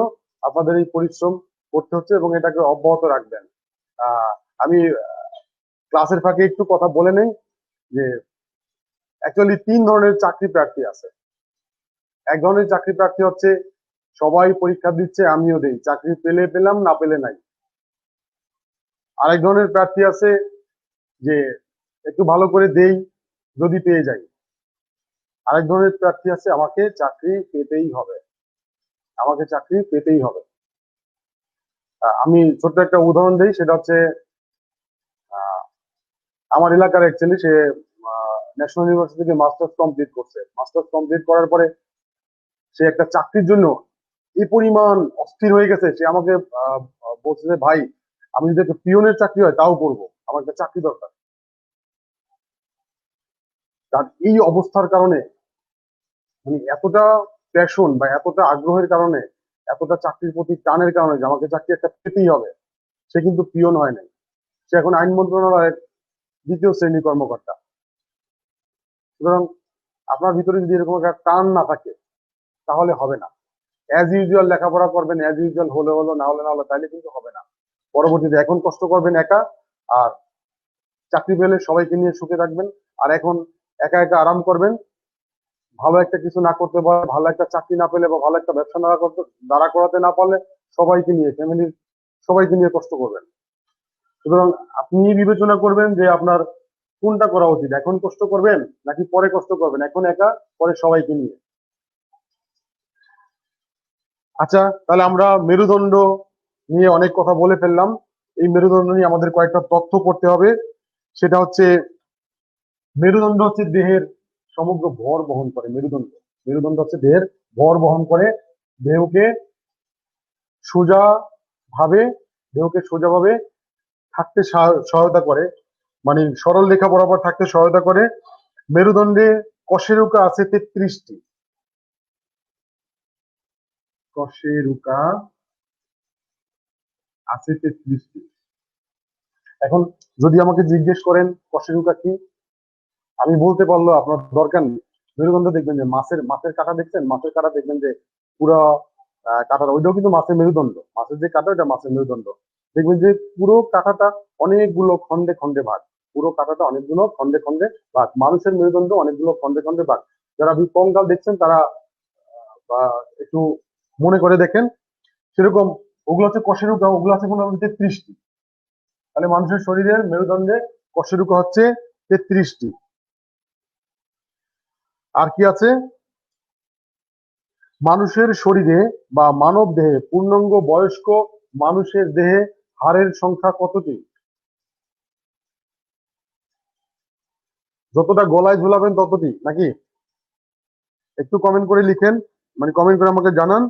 আপনাদের এই পরিশ্রম করতে হচ্ছে এবং এটাকে অব্যাহত রাখবেন। আমি ক্লাসের ফাঁকে একটু কথা বলে নেই যে অ্যাকচুয়ালি 3 ধরনের চাকরি প্রার্থী আছে। এক ধরনের চাকরি প্রার্থী হচ্ছে সবাই পরীক্ষা দিচ্ছে, আমিও দেই, চাকরি পেলে পেলাম, না পেলে নাই। আরেক ধরনের প্রার্থী আছে যে একটু ভালো করে দেই, যদি পেয়ে যাই। আরেক ধরনের প্রার্থী আছে আমাকে চাকরি পেতেই হবে, আমাকে চাকরি পেতেই হবে। আমি ছোট্ট একটা উদাহরণ দিই, সেটা হচ্ছে আমার এলাকার এক ছেলে, সে ন্যাশনাল ইউনিভার্সিটি থেকে মাস্টার্স কমপ্লিট করছে। মাস্টার্স কমপ্লিট করার পরে সে একটা চাকরির জন্য এই পরিমাণ অস্থির হয়ে গেছে, সে আমাকে বলছে যে ভাই, আমি যদি একটা পিয়নের চাকরি হয় তাও করবো, আমার একটা চাকরি দরকার। তার এই অবস্থার কারণে, মানে এতটা প্যাশন বা এতটা আগ্রহের কারণে, এতটা চাকরির প্রতি টানের কারণে যে আমাকে চাকরি একটা পেতেই হবে, সে কিন্তু পিয়ন হয় নাই, সে এখন আইন মন্ত্রণালয়ের 2য় শ্রেণী কর্মকর্তা। সুতরাং আপনার ভিতরে যদি এরকম একটা টান না থাকে তাহলে হবে না। অ্যাজ ইউজুয়াল লেখাপড়া করবেন, অ্যাজ ইউজুয়াল হলে হলো, না হলে না হলো, তাইলে কিন্তু হবে না। পরবর্তীতে এখন কষ্ট করবেন একা, আর চাকরি পেলে সবাইকে নিয়ে সুখে থাকবেন। আর এখন একা একা আরাম করবেন, ভালো একটা কিছু না করতে পারলে, ভালো একটা চাকরি না পেলে বা ভালো একটা ব্যবসা দাঁড়া করাতে না পারলে সবাইকে নিয়ে, ফ্যামিলির সবাইকে নিয়ে কষ্ট করবেন। সুতরাং আপনি বিবেচনা করবেন যে আপনার কোনটা করা উচিত, এখন কষ্ট করবেন নাকি পরে কষ্ট করবেন, এখন একা, পরে সবাইকে নিয়ে। আচ্ছা, তাহলে আমরা মেরুদণ্ড নিয়ে অনেক কথা বলে ফেললাম। এই মেরুদণ্ড নিয়ে আমাদের কয়েকটা তথ্য পড়তে হবে। সেটা হচ্ছে মেরুদণ্ড হচ্ছে দেহের সমগ্র ভর বহন করে। মেরুদণ্ড মেরুদণ্ড হচ্ছে দেহের ভর বহন করে, দেহকে সোজা ভাবে দেহকে সোজাভাবে থাকতে সহায়তা করে, মানে সরল রেখা বরাবর থাকতে সহায়তা করে। মেরুদণ্ডে কশেরুকা আছে 33টি। কশেরুকা আছে 33টি। এখন যদি আমাকে জিজ্ঞেস করেন কশেরুকা কি, আমি বলতে পারলো আপনার দরকার নেই। মেরুদণ্ড দেখবেন যে মাছের মাছের কাঁটা দেখছেন, মাছের কাঁটা দেখবেন যে পুরো কাঁটাটা, ওইটাও কিন্তু মাছের মেরুদণ্ড। মাছের যে কাঁটা, ওটা মাছের মেরুদণ্ড। দেখবেন যে পুরো কাঁটাটা অনেকগুলো খন্ডে খন্ডে ভাগ, পুরো কাঁটাটা অনেকগুলো খন্ডে খন্ডে ভাগ। মানুষের মেরুদণ্ড অনেকগুলো খন্ডে খন্ডে ভাগ। যারা কঙ্কাল দেখছেন তারা একটু মনে করে দেখেন, সেরকম ওগুলো হচ্ছে কশেরুকা, ওগুলো আছে কোনো 33টি। তাহলে মানুষের শরীরের মেরুদণ্ডে কশেরুকা হচ্ছে 33টি। আর কি আছে? মানুষের শরীরে বা মানব দেহে, পূর্ণাঙ্গ বয়স্ক মানুষের দেহে হাড়ের সংখ্যা কতটি? যতটা গলায় ঝুলাবেন ততটি নাকি? একটু কমেন্ট করে লিখেন, মানে কমেন্ট করে আমাকে জানান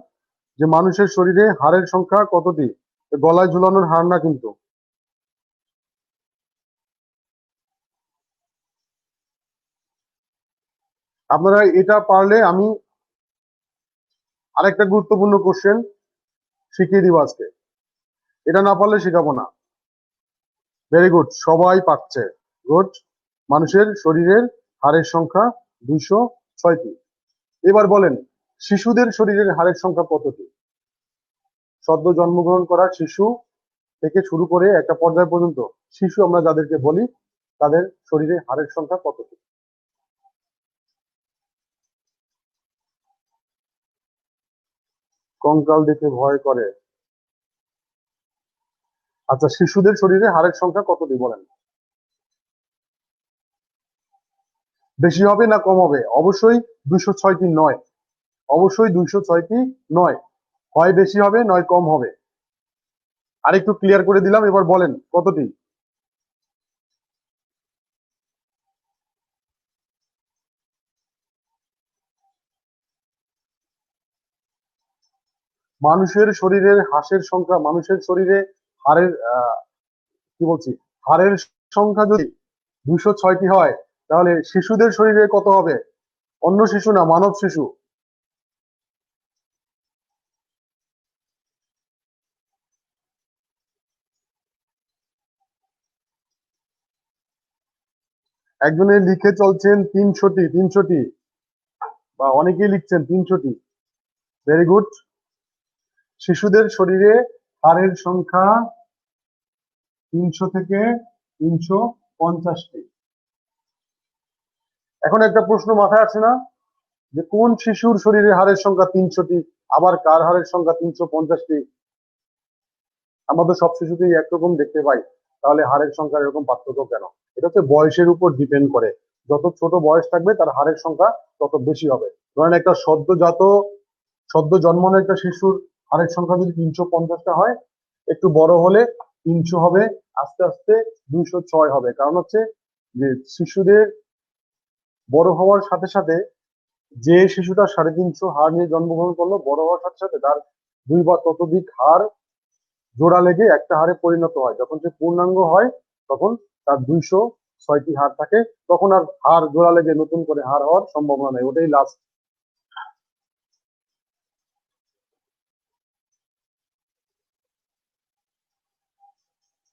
যে মানুষের শরীরে হাড়ের সংখ্যা কতটি। গলায় ঝুলানোর হাড় না কিন্তু। আপনারা এটা পারলে আমি আরেকটা গুরুত্বপূর্ণ কোশ্চেন শিখিয়ে দিব আজকে, এটা না পারলে শেখাবো না। ভেরি গুড, সবাই পাচ্ছে। গুড। মানুষের শরীরের হাড়ের সংখ্যা 206টি। এবার বলেন, শিশুদের শরীরের হাড়ের সংখ্যা কতটি? সদ্য জন্মগ্রহণ করা শিশু থেকে শুরু করে একটা পর্যায় পর্যন্ত শিশু আমরা যাদেরকে বলি, তাদের শরীরে হাড়ের সংখ্যা কতটি? কঙ্কাল দেখে ভয় করে। আচ্ছা, শিশুদের শরীরে হাড়ের সংখ্যা কতটি বলেন? বেশি হবে না কম হবে? অবশ্যই 206টি নয়, অবশ্যই 206টি নয়। হয় বেশি হবে, নয় কম হবে। আরেকটু ক্লিয়ার করে দিলাম, এবার বলেন কতটি? মানুষের শরীরের হাঁসের সংখ্যা, মানুষের শরীরে হাড়ের কি বলছি, হাড়ের সংখ্যা যদি 206টি হয়, তাহলে শিশুদের শরীরে কত হবে? অন্য শিশু না, মানব শিশু। একজনে লিখে চলছেন 300টি, 300টি, বা অনেকেই লিখছেন 300টি। Very good. শিশুদের শরীরে হাড়ের সংখ্যা 300 থেকে 350টি। এখন একটা প্রশ্ন মাথায় আসে না যে কোন শিশুর শরীরে হাড়ের সংখ্যা 300টি, আবার কার হাড়ের সংখ্যা 350টি? আমরা তো সব শিশুকেই একরকম দেখতে পাই, তাহলে হাড়ের সংখ্যার এরকম পার্থক্য কেন? এটা হচ্ছে বয়সের উপর ডিপেন্ড করে। যত ছোট বয়স থাকবে তার হাড়ের সংখ্যা তত বেশি হবে। ধরেন একটা সদ্য জন্মানো একটা শিশুর হাড়ের সংখ্যা যদি 350টা হয়, একটু বড় হলে 300 হবে, আস্তে আস্তে 206 হবে। কারণ হচ্ছে যে শিশুদের বড় হওয়ার সাথে সাথে, যে শিশুটা 350 হাড় নিয়ে জন্মগ্রহণ করলো, বড় হওয়ার সাথে সাথে তার 2 বা ততোধিক হাড় জোড়া লেগে একটা হাড়ে পরিণত হয়। যখন সে পূর্ণাঙ্গ হয় তখন তার 206টি হাড় থাকে, তখন আর হাড় জোড়া লেগে নতুন করে হাড় হওয়ার সম্ভাবনা নেই, ওটাই লাস্ট।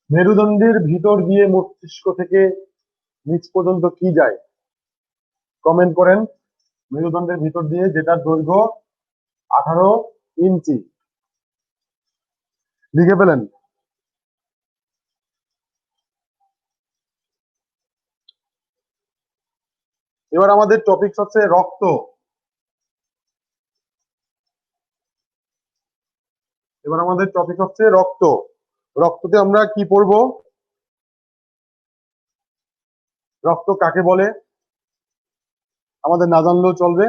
মেরুদণ্ডের ভিতর দিয়ে মস্তিষ্ক থেকে নিচ পর্যন্ত কি যায়? কমেন্ট করেন। মেরুদণ্ডের ভিতর দিয়ে, যেটার দৈর্ঘ্য 18 ইঞ্চি। লিখে ফেলেন। এবার আমাদের টপিক হচ্ছে রক্ত। এবার আমাদের টপিক হচ্ছে রক্ত। রক্ততে আমরা কি পড়বো? রক্ত কাকে বলে আমাদের না জানলেও চলবে।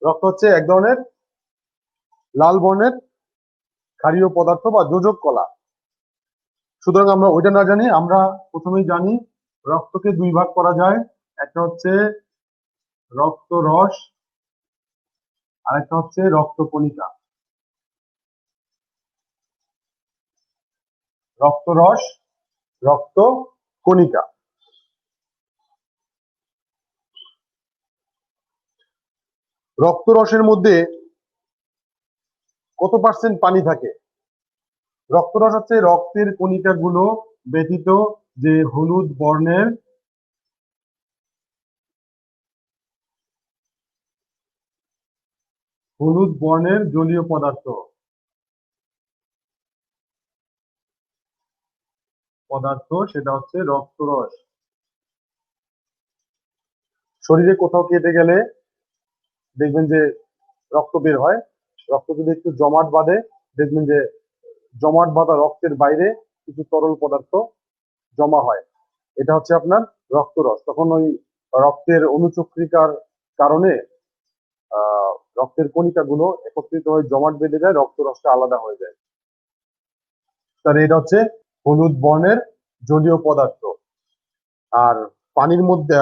রক্ত হচ্ছে এক ধরনের লাল বর্ণের ক্ষারীয় পদার্থ বা যোজক কলা। সুতরাং আমরা ওইটা না জানি, আমরা প্রথমেই জানি রক্তকে 2 ভাগ করা যায়। একটা হচ্ছে রক্ত রস, আর একটা হচ্ছে রক্ত কণিকা। রক্ত রস, রক্ত কণিকা। রক্ত রসের মধ্যে কত পার্সেন্ট পানি থাকে? রক্তরস হচ্ছে রক্তের কণিকাগুলো ব্যতীত যে হলুদ বর্ণের জলীয় পদার্থ সেটা হচ্ছে রক্তরস। শরীরে কোথাও কেটে গেলে দেখবেন যে রক্ত বের হয়। রক্ত যদি একটু জমাট বাঁধে, দেখবেন যে জমাট বাঁধা রক্তের বাইরে কিছু তরল পদার্থ জমা হয়। এটা হচ্ছে আপনার রক্তরস। তখন ওই রক্তের অনুচক্রিকার কারণে আহ রক্তের কণিকাগুলো একত্রিত হয়ে জমাট বেঁধে যায়, রক্তরসটা আলাদা হয়ে যায়। তাহলে এটা হচ্ছে হলুদ বর্ণের জলীয় পদার্থ। আর পানির মধ্যে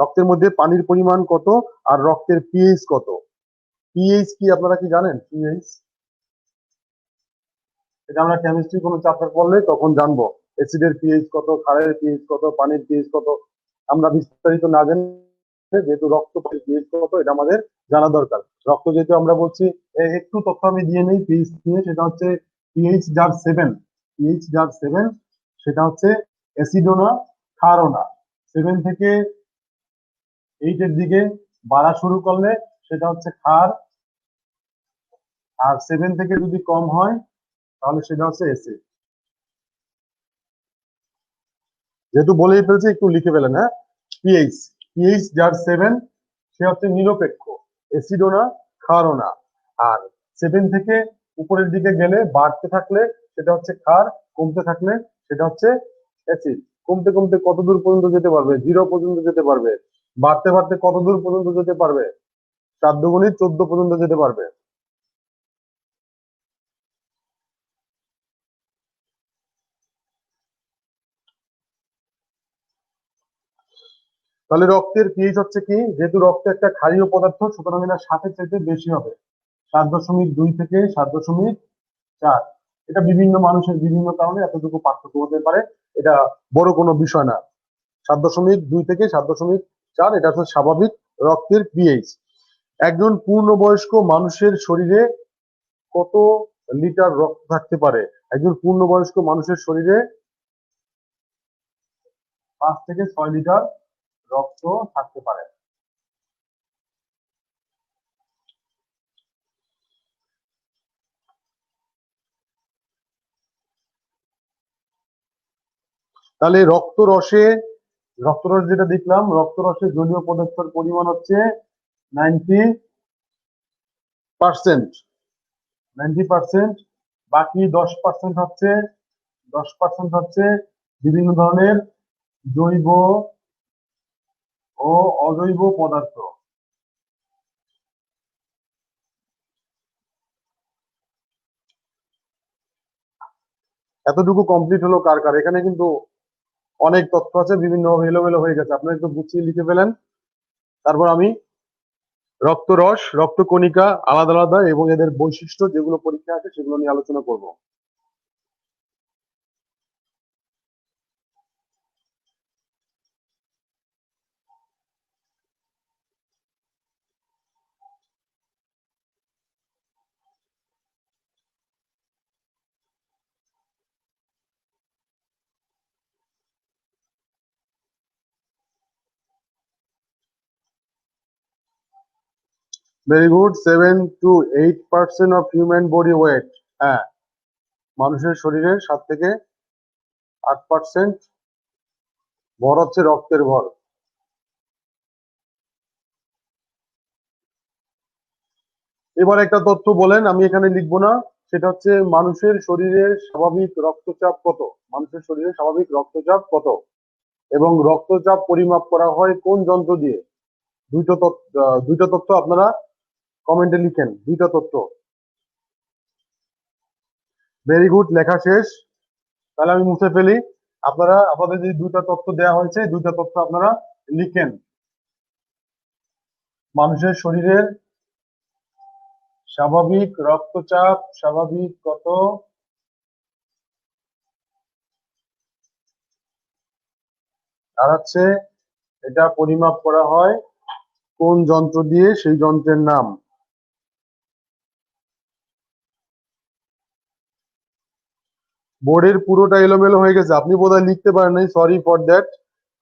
রক্তের মধ্যে পানির পরিমাণ কত, আর রক্তের পিএইচ কত? পিএইচ কি আপনারা কি জানেন? পিএইচ এটা আমরা কেমিস্ট্রি কোনো চ্যাপ্টার পড়লে তখন জানবো। অ্যাসিডের পিএইচ কত, ক্ষারের পিএইচ কত, পানির পিএইচ কত। আমরা বিস্তারিত না জানি, যেহেতু রক্ত পিএইচ কত এটা আমাদের জানা দরকার। রক্ত যেহেতু আমরা বলছি, একটু তথ্য আমি দিয়ে নেই পিএইচ নিয়ে। সেটা হচ্ছে পিএইচ যার 7, পিএইচ যার 7 সেটা হচ্ছে অ্যাসিডও না, ক্ষারও না। 7 থেকে 8 এর দিকে বাড়া শুরু করলে সেটা হচ্ছে ক্ষার, আর 7 থেকে যদি কম হয় তাহলে সেটা হচ্ছে অ্যাসিড। যেহেতু বলেই ফেলছি, একটু লিখে ফেলেন। হ্যাঁ, পিএইচ, পিএইচ যার 7 সে হচ্ছে নিরপেক্ষ, অ্যাসিডও না, ক্ষারও না। আর 7 থেকে উপরের দিকে গেলে, বাড়তে থাকলে সেটা হচ্ছে ক্ষার, কমতে থাকলে সেটা হচ্ছে অ্যাসিড। কমতে কমতে কত দূর পর্যন্ত যেতে পারবে? 0 পর্যন্ত যেতে পারবে। বাড়তে বাড়তে কত দূর পর্যন্ত যেতে পারবে? 4 দুগুণে 14 পর্যন্ত যেতে পারবে। তাহলে রক্তের পিএইচ হচ্ছে কি? যেহেতু রক্ত একটা ক্ষারীয় পদার্থ, সুতরাং এটা 7-এর চাইতে বেশি হবে। 7.2 থেকে 7.4। এটা বিভিন্ন মানুষের বিভিন্ন কারণে এতটুকু পার্থক্য হতে পারে, এটা বড় কোনো বিষয় না। 7.2 থেকে 7.4 এটা হচ্ছে স্বাভাবিক রক্তের পিএইচ। একজন পূর্ণবয়স্ক মানুষের শরীরে কত লিটার রক্ত থাকতে পারে? একজন পূর্ণবয়স্ক মানুষের শরীরে 5 থেকে 6 লিটার রক্ত থাকতে পারে। তাহলে রক্তরস যেটা দেখলাম, রক্তরসে জলীয় পদার্থের পরিমাণ হচ্ছে 90%। 90%। বাকি 10% হচ্ছে বিভিন্ন ধরনের জৈব ও অজৈব পদার্থ। এতটুকু কমপ্লিট হলো কার কার? এখানে কিন্তু অনেক তথ্য আছে, বিভিন্ন এলোমেলো হয়ে গেছে, আপনারা একটু গুছিয়ে লিখে ফেলেন। তারপর আমি রক্তরস, রক্তকণিকা আলাদা আলাদা এবং এদের বৈশিষ্ট্য যেগুলো পরীক্ষা আছে সেগুলো নিয়ে আলোচনা করব। Very good. 7 to 8% of human body weight. হ্যাঁ, মানুষের শরীরের 7 থেকে 8% ভর হচ্ছে রক্তের ভর। এবার একটা তথ্য বলেন, আমি এখানে লিখবো না, সেটা হচ্ছে মানুষের শরীরের স্বাভাবিক রক্তচাপ কত? মানুষের শরীরে স্বাভাবিক রক্তচাপ কত এবং রক্তচাপ পরিমাপ করা হয় কোন যন্ত্র দিয়ে? দুইটা তথ্য আপনারা কমেন্টে লিখেন, দুইটা তথ্য। ভেরি গুড, লেখা শেষ। তাহলে আমি মুছে ফেলি। আপনারা আপনাদের যে দুইটা তথ্য দেওয়া হয়েছে, দুইটা তথ্য আপনারা লিখেন। মানুষের শরীরের স্বাভাবিক রক্তচাপ স্বাভাবিক কত, আর হচ্ছে এটা পরিমাপ করা হয় কোন যন্ত্র দিয়ে, সেই যন্ত্রের নাম। বোর্ডের পুরোটা এলোমেলো হয়ে গেছে, আপনি বোধহয় লিখতে পারেন নাই, সরি ফর দ্যাট।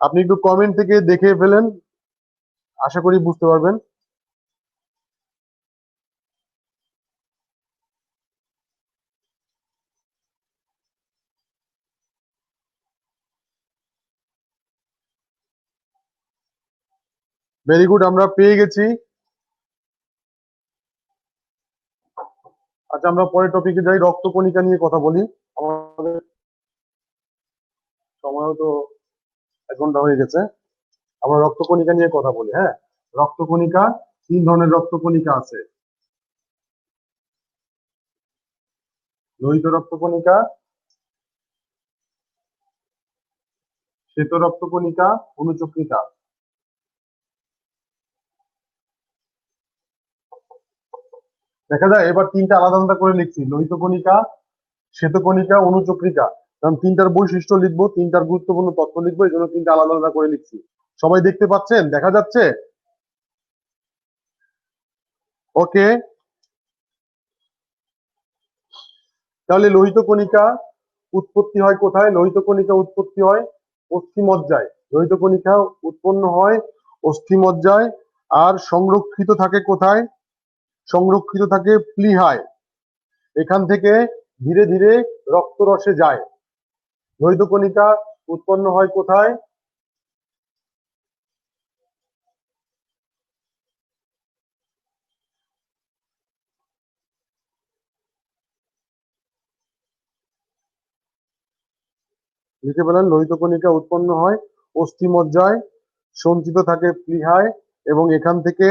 আপনি একটু কমেন্ট থেকে দেখে ফেলেন, আশা করি বুঝতে পারবেন। ভেরি গুড, আমরা পেয়ে গেছি। আচ্ছা, আমরা পরের টপিকে যাই, রক্তকণিকা নিয়ে কথা বলি। আমাদের সময়ও তো 1 ঘন্টা হয়ে গেছে। আমরা রক্তকণিকা নিয়ে কথা বলি। হ্যাঁ, রক্তকণিকা, 3 ধরনের রক্তকণিকা আছে। লোহিত রক্তকণিকা, শ্বেত রক্তকণিকা, অনুচক্রিকা। দেখা যায় এবার তিনটা আলাদা আলাদা করে লিখছি, লোহিত কণিকা, শ্বেত কণিকা, অনুচক্রিকা। কারণ তিনটার বৈশিষ্ট্য লিখবো, তিনটার গুরুত্বপূর্ণ তথ্য লিখবো, এই জন্য তিনটা আলাদা আলাদা করে লিখছি। সবাই দেখতে পাচ্ছেন? দেখা যাচ্ছে? ওকে। তাহলে লোহিত কণিকা উৎপত্তি হয় কোথায়? লোহিত কণিকা উৎপত্তি হয় অস্থিমজ্জায়। লোহিত কণিকা উৎপন্ন হয় অস্থিমজ্জায়। আর সংরক্ষিত থাকে কোথায়? সংরক্ষিত থাকে প্লীহায়। এখান থেকে ধীরে ধীরে রক্তরসে যায়। লোহিত কণিকা উৎপন্ন হয় কোথায়? লিখে বলেন, লোহিত কণিকা উৎপন্ন হয় অস্থিমজ্জায়, সঞ্চিত থাকে প্লীহায় এবং এখান থেকে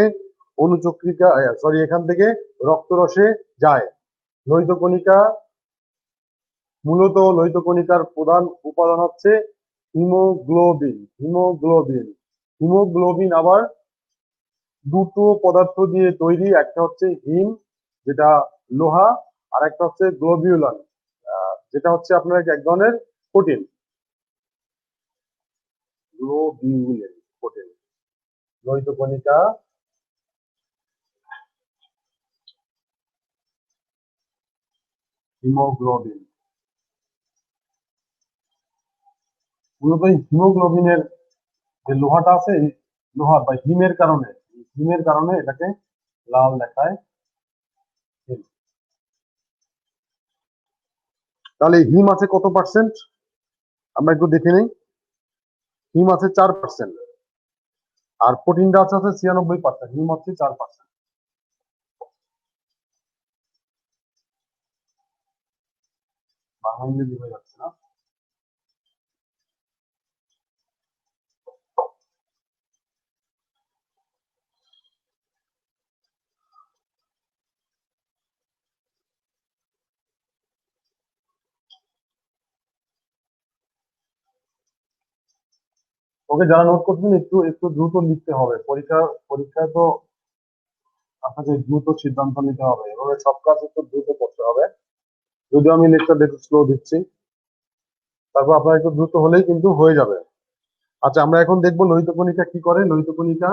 অনুচক্রিকা, সরি, এখান থেকে রক্তরসে যায়। লোহিত কণিকা, মূলত লোহিত কণিকার প্রধান উপাদান হচ্ছে হিমোগ্লোবিন। হিমোগ্লোবিন, হিমোগ্লোবিন আবার দুটো পদার্থ দিয়ে তৈরি, একটা হচ্ছে হিম, যেটা লোহা, আর একটা হচ্ছে গ্লোবিউলান, যেটা হচ্ছে আপনার এক ধরনের প্রোটিন। Globulin protein. লোহিত কণিকা, হিমোগ্লোবিন। মূলত এই হিমোগ্লোবিনের যে লোহাটা আছে, এই লোহা বা হিমের কারণে এটাকে লাল দেখায়। তাহলে হিম আছে কত পার্সেন্ট? আমরা একটু দেখে নিই। হিম আছে 4%, আর প্রোটিনটা আছে 96%, হিম হচ্ছে 4%। বাংলা ইংরেজি হয়ে যাচ্ছে না। ওকে, যারা নোট করছেন একটু একটু দ্রুত লিখতে হবে। পরীক্ষায় তো আপনাকে দ্রুত সিদ্ধান্ত নিতে হবে, এভাবে সব কাজ একটু দ্রুত করতে হবে। যদিও আমি লেকচারটা একটু স্লো দিচ্ছি, তারপর আপনার একটু দ্রুত হলেই কিন্তু হয়ে যাবে। আচ্ছা, আমরা এখন দেখবো লোহিত কণিকা কি করে। লোহিত কণিকা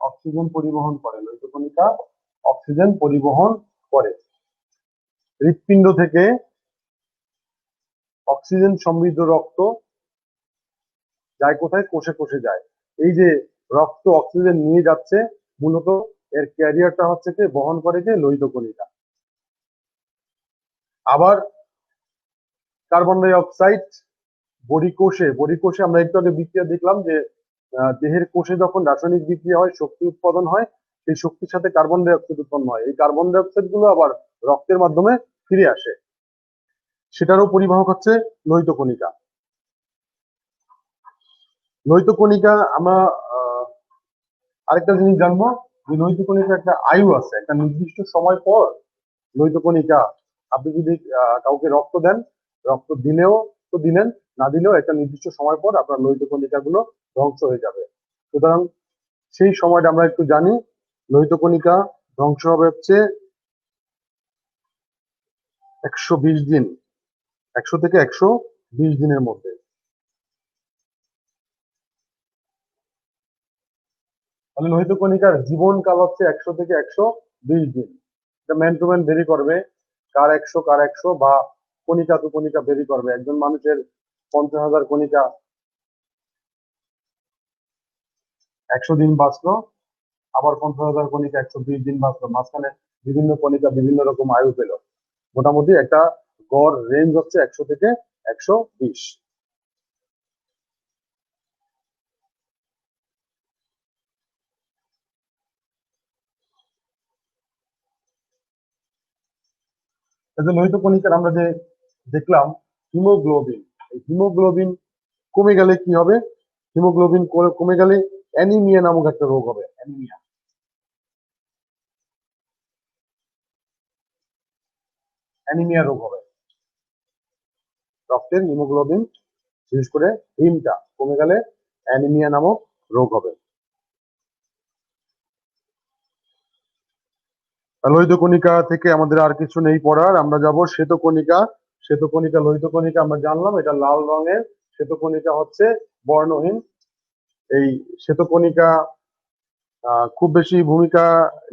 অক্সিজেন পরিবহন করে। লোহিত কণিকা অক্সিজেন পরিবহন করে। হৃৎপিণ্ড থেকে অক্সিজেন সমৃদ্ধ রক্ত যায় কোথায়? কোষে কোষে যায়। এই যে রক্ত অক্সিজেন নিয়ে যাচ্ছে, মূলত এর ক্যারিয়ারটা হচ্ছে কি, বহন করে যে লোহিত কণিকা। আবার কার্বন ডাই অক্সাইড বডি কোষে আমরা একটু আগে বিক্রিয়া দেখলাম যে দেহের কোষে যখন রাসায়নিক বিক্রিয়া হয়, শক্তি উৎপাদন হয়, সেই শক্তির সাথে কার্বন ডাই অক্সাইড উৎপন্ন হয়। এই কার্বন ডাই অক্সাইড গুলো আবার রক্তের মাধ্যমে ফিরে আসে, সেটারও পরিবাহক হচ্ছে লোহিত কণিকা। লোহিত কণিকা আমরা আহ, আরেকটা জিনিস জানবো, যে লোহিত কণিকার একটা আয়ু আছে। একটা নির্দিষ্ট সময় পর লোহিত কণিকা, আপনি যদি কাউকে রক্ত দেন, রক্ত দিলেও তো দিলেন, না দিলেও একটা নির্দিষ্ট সময় পর আপনার লোহিত কণিকা গুলো ধ্বংস হয়ে যাবে। সুতরাং সেই সময়টা আমরা একটু জানি। লোহিত কণিকা ধ্বংস হবে হচ্ছে 120 দিন, 100 থেকে 120 দিনের মধ্যে। তাহলে লোহিত কণিকার জীবন কাল হচ্ছে 100 থেকে 120 দিন। এটা ম্যান টু ম্যান ভেরি করবে, কার 100 বা কণিকা টু কণিকা ভেরি করবে। একজন মানুষের 50,000 কণিকা 100 দিন বাঁচলো, আবার 50,000 কণিকা 120 দিন বাঁচলো, মাঝখানে বিভিন্ন কণিকা বিভিন্ন রকম আয়ু পেল। মোটামুটি একটা গড় রেঞ্জ হচ্ছে 100 থেকে 120। এই যে লোহিত কণিকার আমরা যে দেখলাম হিমোগ্লোবিন, এই হিমোগ্লোবিন কমে গেলে কি হবে? হিমোগ্লোবিন কমে গেলে অ্যানিমিয়া নামক একটা রোগ হবে। অ্যানিমিয়া, অ্যানিমিয়া রোগ হবে। রক্তের হিমোগ্লোবিন, বিশেষ করে হিমটা কমে গেলে অ্যানিমিয়া নামক রোগ হবে। লোহিত কণিকা থেকে আমাদের আর কিছু নেই পড়ার, আমরা যাব শ্বেতকণিকা। শ্বেতকণিকা, লোহিত কণিকা আমরা জানলাম এটা লাল রঙের, শ্বেতকণিকা হচ্ছে বর্ণহীন। এই শ্বেতকণিকা খুব বেশি ভূমিকা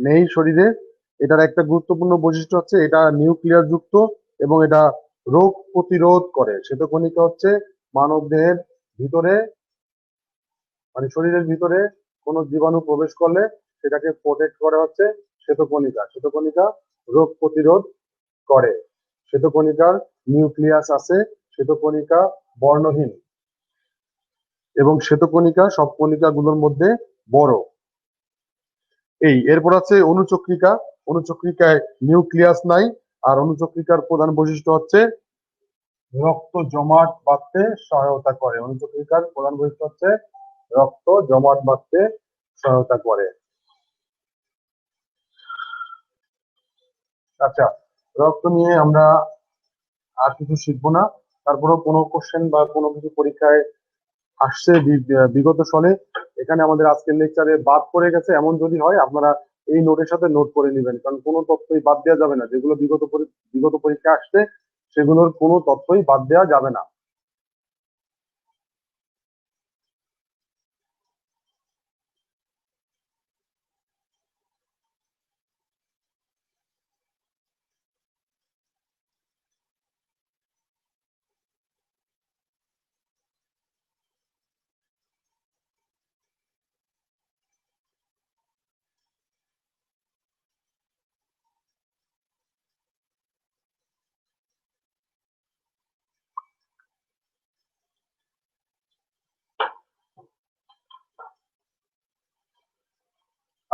নেই শরীরে। এটার একটা গুরুত্বপূর্ণ বৈশিষ্ট্য হচ্ছে এটা নিউক্লিয়াস যুক্ত এবং এটা রোগ প্রতিরোধ করে। শ্বেতকণিকা হচ্ছে মানব দেহের ভিতরে, মানে শরীরের ভিতরে কোনো জীবাণু প্রবেশ করলে সেটাকে প্রোটেক্ট করে হচ্ছে শ্বেতকণিকা। শ্বেতকণিকা রোগ প্রতিরোধ করে। শ্বেতকণিকার নিউক্লিয়াস আছে, শ্বেতকণিকা বর্ণহীন এবং শ্বেতকণিকা সব কণিকা গুলোর মধ্যে বড়। এরপর আছে অণুচক্রিকা। অণুচক্রিকায় নিউক্লিয়াস নাই, আর অণুচক্রিকার প্রধান বৈশিষ্ট্য হচ্ছে রক্ত জমাট বাঁধতে সহায়তা করে। অণুচক্রিকার প্রধান বৈশিষ্ট্য হচ্ছে রক্ত জমাট বাঁধতে সহায়তা করে। আচ্ছা, রক্ত নিয়ে আমরা আর কিছু শিখবো না। তারপরেও কোনো কোশ্চেন বা কোনো কিছু পরীক্ষায় আসছে বিগত সালে, এখানে আমাদের আজকের লেকচারে বাদ পড়ে গেছে এমন যদি হয়, আপনারা এই নোটের সাথে নোট করে নেবেন, কারণ কোনো তথ্যই বাদ দেওয়া যাবে না। যেগুলো বিগত পরীক্ষা আসছে সেগুলোর কোনো তথ্যই বাদ দেওয়া যাবে না।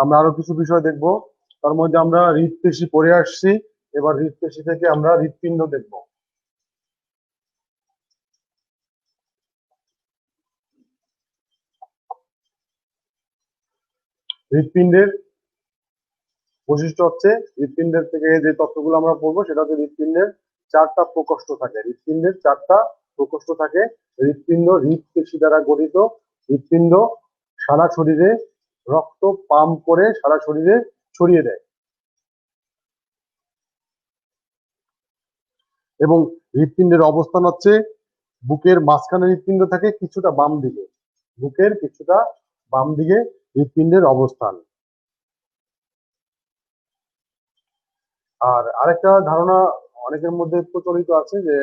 আমরা আরো কিছু বিষয় দেখব। তার মধ্যে আমরা হৃদপেশি পড়ে আসছি, এবার হৃদপেশি থেকে আমরা হৃদপিণ্ড দেখব। হৃদপিণ্ডের বৈশিষ্ট্য হচ্ছে, হৃদপিণ্ডের থেকে যে তথ্যগুলো আমরা পড়বো সেটা হচ্ছে হৃদপিণ্ডের 4টা প্রকোষ্ঠ থাকে। হৃদপিণ্ডের 4টা প্রকোষ্ঠ থাকে। হৃদপিণ্ড হৃদপেশি দ্বারা গঠিত। হৃদপিণ্ড সারা শরীরে রক্ত পাম্প করে সারা শরীরে ছড়িয়ে দেয়, এবং হৃদপিণ্ডের অবস্থান হচ্ছে বুকের মাঝখানে হৃদপিণ্ড থাকে কিছুটা বাম দিকে, বুকের কিছুটা বাম দিকে হৃদপিণ্ডের অবস্থান। আর আরেকটা ধারণা অনেকের মধ্যে প্রচলিত আছে যে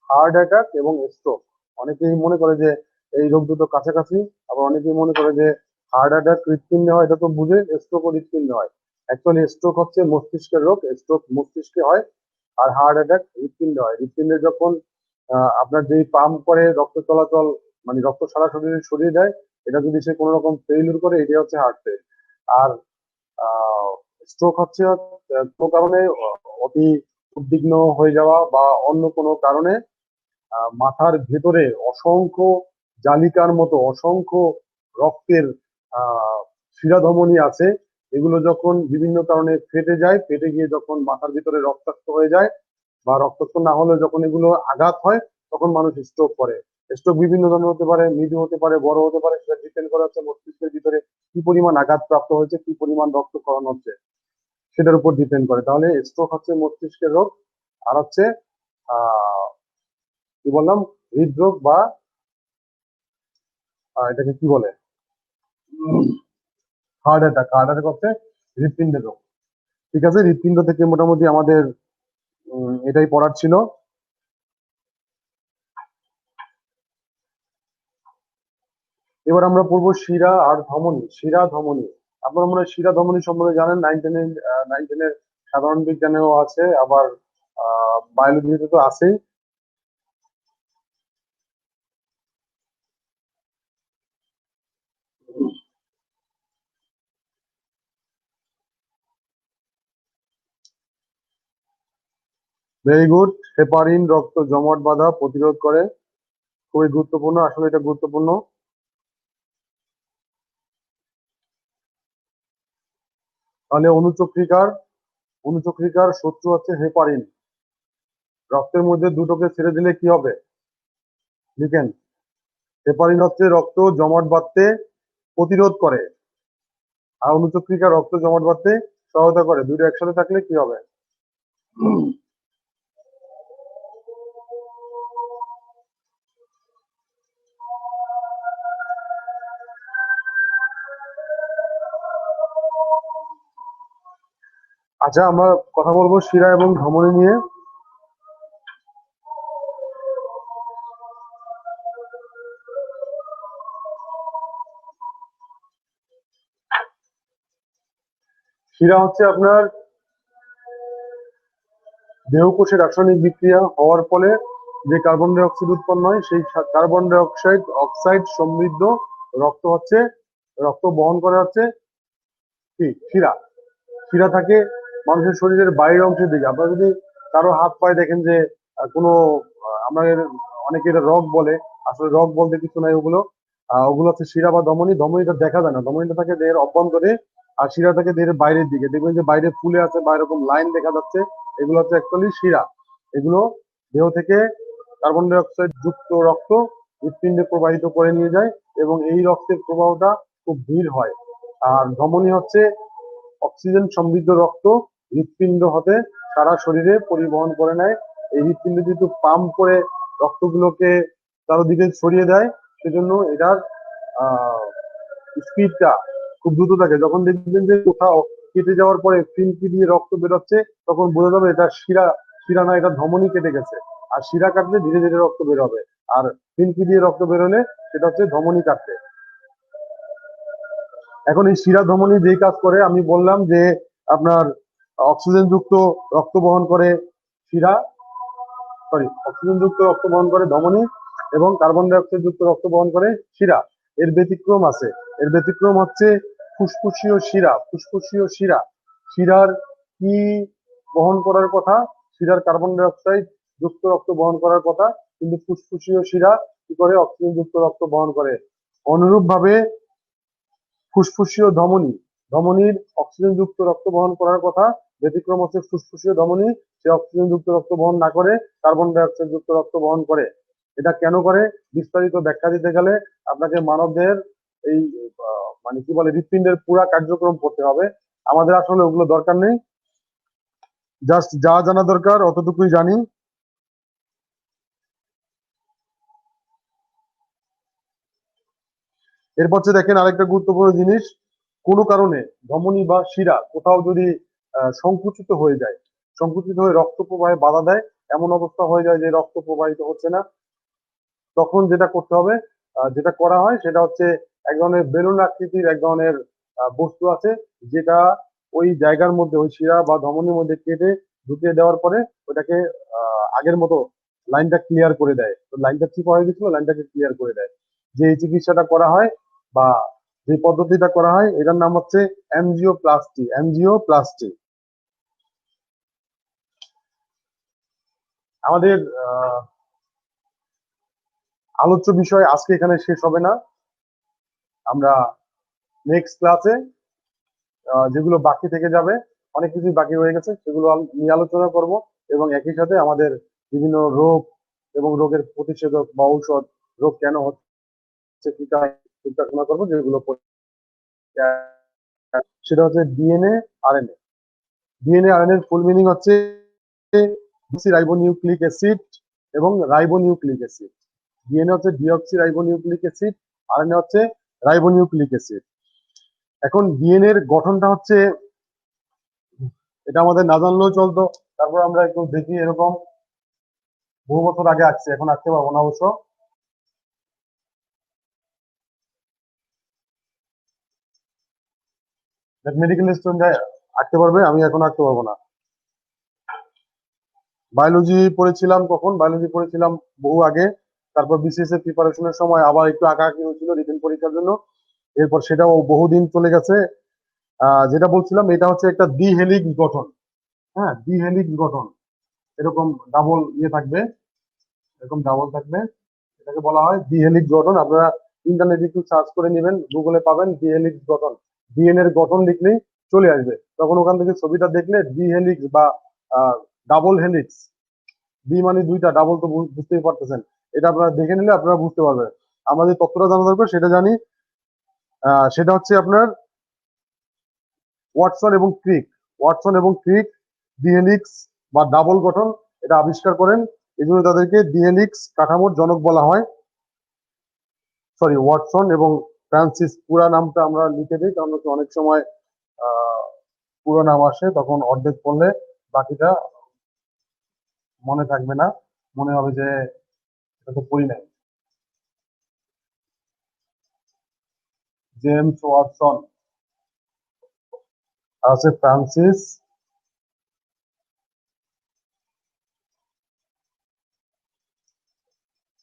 হার্ট অ্যাটাক এবং স্ট্রোক, অনেকেই মনে করে যে এই রোগ দুটো কাছাকাছি, আবার অনেকেই মনে করে যে হার্ট অ্যাটাক হৃদপিণ্ডে হয়, এটা তো বুঝে, স্ট্রোক ও হৃদপিণ্ডে হয়। অ্যাকচুয়ালি স্ট্রোক হচ্ছে মস্তিষ্কের রোগ, স্ট্রোক মস্তিষ্কে হয়, আর হার্ট অ্যাটাক হৃদপিণ্ডে হয়। হৃদপিণ্ডে যখন আপনার যেই পাম্প করে রক্ত চলাচল, মানে রক্ত সারা শরীরে ছড়িয়ে দেয়, এটা যদি সে কোনো রকম ফেইলিউর করে, এটাই হচ্ছে হার্ট ফেল। আর স্ট্রোক হচ্ছে কোনো কারণে অতি উদ্বিগ্ন হয়ে যাওয়া বা অন্য কোনো কারণে মাথার ভেতরে অসংখ্য জালিকার মতো অসংখ্য রক্তের শিরাধমনী আছে, এগুলো যখন বিভিন্ন কারণে ফেটে যায়, ফেটে গিয়ে যখন মাথার ভিতরে রক্তাক্ত হয়ে যায়, বা রক্তাক্ত না হলে যখন এগুলো আঘাত হয়, তখন মানুষ স্ট্রোক করে। স্ট্রোক বিভিন্ন ধরনের হতে পারে, মৃদু হতে পারে, বড় হতে পারে, সেটা ডিপেন্ড করে হচ্ছে মস্তিষ্কের ভিতরে কি পরিমাণ আঘাত প্রাপ্ত হয়েছে, কি পরিমাণ রক্তক্ষরণ হচ্ছে, সেটার উপর ডিপেন্ড করে। তাহলে স্ট্রোক হচ্ছে মস্তিষ্কের রোগ, আর হচ্ছে আহ কি বললাম, হৃদরোগ বা এটাকে কি বলে, হার্ট অ্যাটাক। হার্ট অ্যাটাক হচ্ছে হৃদপিণ্ডের রোগ। ঠিক আছে, হৃদপিণ্ড থেকে মোটামুটি আমাদের এটাই পড়ার ছিল। এবার আমরা পড়বো শিরা আর ধমনী। শিরা ধমনী, আপনারা মনে হয় শিরা ধমনী সম্বন্ধে জানেন, নাইন টেনের সাধারণ বিজ্ঞানেও আছে, আবার বায়োলজিতে তো আছেই। Very good. হেপারিন রক্ত জমাট বাঁধা প্রতিরোধ করে, খুবই গুরুত্বপূর্ণ, আসলে এটা গুরুত্বপূর্ণ। তাহলে অনুচক্রিকার শত্রু হচ্ছে হেপারিন। রক্তের মধ্যে দুটোকে ছেড়ে দিলে কি হবে, লিখেন। হেপারিন হচ্ছে রক্ত জমাট বাঁধতে প্রতিরোধ করে, আর অনুচক্রিকা রক্ত জমাট বাঁধতে সহায়তা করে। দুটো একসাথে থাকলে কি হবে? আচ্ছা, আমরা কথা বলবো শিরা এবং ধমনী নিয়ে। শিরা হচ্ছে আপনার দেহকোষে রাসায়নিক বিক্রিয়া হওয়ার ফলে যে কার্বন ডাই অক্সাইড উৎপন্ন হয়, সেই কার্বন ডাই অক্সাইড সমৃদ্ধ রক্ত হচ্ছে, রক্ত বহন করে হচ্ছে কি, শিরা। শিরা থাকে মানুষের শরীরের বাইরের অংশের দিকে। আপনারা যদি কারো হাত পায়ে দেখেন যে কোনো আমাদের অনেকে এটা রগ বলে, আসলে রগ বলতে কিছু নাই, ওগুলো ওগুলো হচ্ছে শিরা বা ধমনী। ধমনীটা দেখা যায় না, ধমনীটা থাকে দেহের অভ্যন্তরে, আর শিরা থাকে দেহের বাইরের দিকে। দেখবেন যে বাইরে ফুলে আছে বা এরকম লাইন দেখা যাচ্ছে, এগুলো হচ্ছে অ্যাকচুয়ালি শিরা। এগুলো দেহ থেকে কার্বন ডাই অক্সাইড যুক্ত রক্ত হৃৎপিণ্ডে প্রবাহিত করে নিয়ে যায়, এবং এই রক্তের প্রবাহটা খুব ধীর হয়। আর ধমনী হচ্ছে অক্সিজেন সমৃদ্ধ রক্ত হৃৎপিণ্ড হতে সারা শরীরে পরিবহন করে নেয়। এই হৃৎপিণ্ড যেহেতু পাম্প করে রক্তগুলোকে চারদিকে ছড়িয়ে দেয়, সেজন্য এটার স্পিডটা খুব দ্রুত থাকে। যখন দেখবেন যে কোথাও কেটে যাওয়ার পরে ফিনকি দিয়ে রক্ত বেরোচ্ছে, তখন বোঝা যাবে এটা শিরা, শিরা না, এটা ধমনী কেটে গেছে। আর শিরা কাটলে ধীরে ধীরে রক্ত বের হবে, আর ফিনকি দিয়ে রক্ত বেরোলে সেটা হচ্ছে ধমনী কাটবে। এখন এই শিরা ধমনী যেই কাজ করে, আমি বললাম যে আপনার অক্সিজেন যুক্ত রক্ত বহন করে শিরা, অক্সিজেন যুক্ত রক্ত বহন করে ধমনী, এবং কার্বন ডাই অক্সাইড যুক্ত রক্ত বহন করে শিরা। এর ব্যতিক্রম আছে। এর ব্যতিক্রম হচ্ছে ফুসফুসীয় শিরা, শিরার কি বহন করার কথা? শিরার কার্বন ডাই অক্সাইড যুক্ত রক্ত বহন করার কথা, কিন্তু ফুসফুসীয় শিরা কি করে? অক্সিজেন যুক্ত রক্ত বহন করে। অনুরূপ ভাবে ফুসফুসীয় ধমনীর অক্সিজেন যুক্ত রক্ত বহন করার কথা, ব্যতিক্রম হচ্ছে ফুসফুসীয় ধমনী, সে অক্সিজেন যুক্ত রক্ত বহন না করে কার্বন ডাই অক্সাইড যুক্ত রক্ত বহন করে। এটা কেন করে বিস্তারিত ব্যাখ্যা দিতে গেলে আপনাকে মানবদেহের এই মানে কি বলে হৃৎপিণ্ডের পুরা কার্যক্রম পড়তে হবে। আমাদের আসলে ওগুলো দরকার নেই, জাস্ট যা জানা দরকার অতটুকুই জানি। এরপর দেখেন আরেকটা গুরুত্বপূর্ণ জিনিস, কোনো কারণে ধমনী বা শিরা কোথাও যদি সংকুচিত হয়ে যায়, সংকুচিত হয়ে রক্ত প্রবাহে বাধা দেয়, এমন অবস্থা হয়ে যায় যে রক্ত প্রবাহিত হচ্ছে না, তখন যেটা করতে হবে, যেটা করা হয় সেটা হচ্ছে এক ধরনের বেলুন আকৃতির এক ধরনের বস্তু আছে, যেটা ওই জায়গার মধ্যে ওই শিরা বা ধমনীর মধ্যে কেটে ঢুকিয়ে দেওয়ার পরে ওটাকে আগের মতো লাইনটা ক্লিয়ার করে দেয়। তো লাইনটা চিপা হয়ে গেছিল, লাইনটাকে ক্লিয়ার করে দেয়। যে এই চিকিৎসাটা করা হয় বা যে পদ্ধতিটা করা হয় এটার নাম হচ্ছে অ্যানজিওপ্লাস্টি। আমাদের আলোচ্য বিষয় আজকে এখানে শেষ হবে না, আমরা নেক্সট ক্লাসে যেগুলো বাকি থেকে যাবে, অনেক কিছুই বাকি রয়ে গেছে, সেগুলো নিয়ে আলোচনা করব, এবং একই সাথে আমাদের বিভিন্ন রোগ এবং রোগের প্রতিষেধক বা ঔষধ, রোগ কেন হচ্ছে চিন্তা করবো, যেগুলো সেটা হচ্ছে ডিএনএ আরএনএ। ডিএনএ আরএনএ এর ফুল মিনিং হচ্ছে রাইবোনিউক্লিক অ্যাসিড এবং রাইবোনিউক্লিক অ্যাসিড। ডিএনএ হচ্ছে ডিঅক্সি রাইবোনিউক্লিক অ্যাসিড, আরএনএ হচ্ছে রাইবোনিউক্লিক অ্যাসিড। এখন ডিএনএ এর গঠনটা হচ্ছে, এটা আমাদের না জানলেও চলতো, তারপর আমরা একটু দেখি, এরকম বহু বছর আগে আঁকছে, এখন আঁকতে পারবো না অবশ্য। মেডিকেল স্টুডেন্ট আঁকতে পারবে, আমি এখন আঁকতে পারবো না। বায়োলজি পড়েছিলাম কখন? বায়োলজি পড়েছিলাম বহু আগে, তারপর বিসিএস এর প্রিপারেশনের সময় আবার একটু আঁকাআঁকি হয়েছিল রিটেন পরীক্ষার জন্য, এরপর সেটাও বহুদিন চলে গেছে। যেটা বলছিলাম, এটা হচ্ছে একটা দ্বি হেলিক্স গঠন। হ্যাঁ, দ্বি হেলিক্স গঠন, এরকম ডাবল ইয়ে থাকবে, এরকম ডাবল থাকবে, এটাকে বলা হয় দ্বি হেলিক্স গঠন। আপনারা ইন্টারনেটে একটু সার্চ করে নেবেন, গুগলে পাবেন দ্বি হেলিক্স গঠন, ডিএনএ এর গঠন লিখলেই চলে আসবে, তখন ওখান থেকে ছবিটা দেখলে দ্বি হেলিক্স বা ডাবল হেলিক্স, দ্বি মানে দুইটা, ডাবল তো বুঝতেই পারতেছেন, এটা আপনারা দেখে নিলে আপনারা বুঝতে পারবেন। আমাদের তথ্যটা জানা দরকার, সেটা জানি। সেটা হচ্ছে আপনার ওয়াটসন এবং ক্রিক ডিহেলিক্স বা ডাবল গঠন এটা আবিষ্কার করেন, এই জন্য তাদেরকে ডিহেলিক্স কাঠামোর জনক বলা হয়। সরি, ওয়াটসন এবং ফ্রান্সিস, পুরা নামটা আমরা লিখে দিই, কারণ অনেক সময় পুরো নাম আসে, তখন অর্ধেক পড়লে বাকিটা মনে থাকবে না, মনে হবে যে এটা তো পড়ি নাই। জেমস ওয়াটসন, আছে ফ্রান্সিস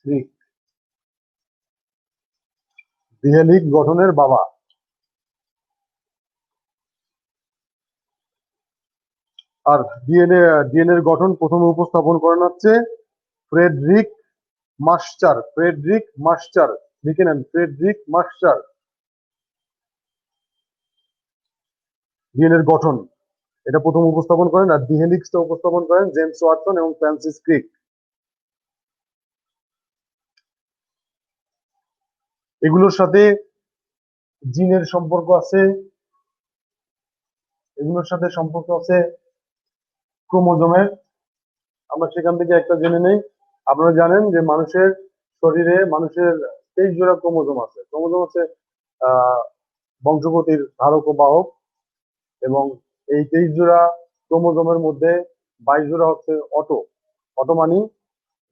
ক্রিক, ডিহেলিক্স গঠনের বাবা। আর ডিএনএ এর গঠন প্রথমে উপস্থাপন করেন হচ্ছে ফ্রেডরিক মাস্টার, লিখে নেন, ফ্রেডরিক মাস্টার। ডিএনএ এর গঠন এটা প্রথম উপস্থাপন করেন, আর ডিহেলিক্সটা উপস্থাপন করেন জেমস ওয়াটসন এবং ফ্রান্সিস ক্রিক। এগুলোর সাথে জিনের সম্পর্ক আছে, এগুলোর সাথে সম্পর্ক আছে ক্রোমোজোমের। আমরা সেখান থেকে একটা জেনে নেই। আপনারা জানেন যে মানুষের শরীরে 23 জোড়া ক্রোমোজোম আছে। ক্রোমোজোম হচ্ছে বংশগতির ধারক ও বাহক, এবং এই 23 জোড়া ক্রোমোজোমের মধ্যে 22 জোড়া হচ্ছে অটো। অটো মানে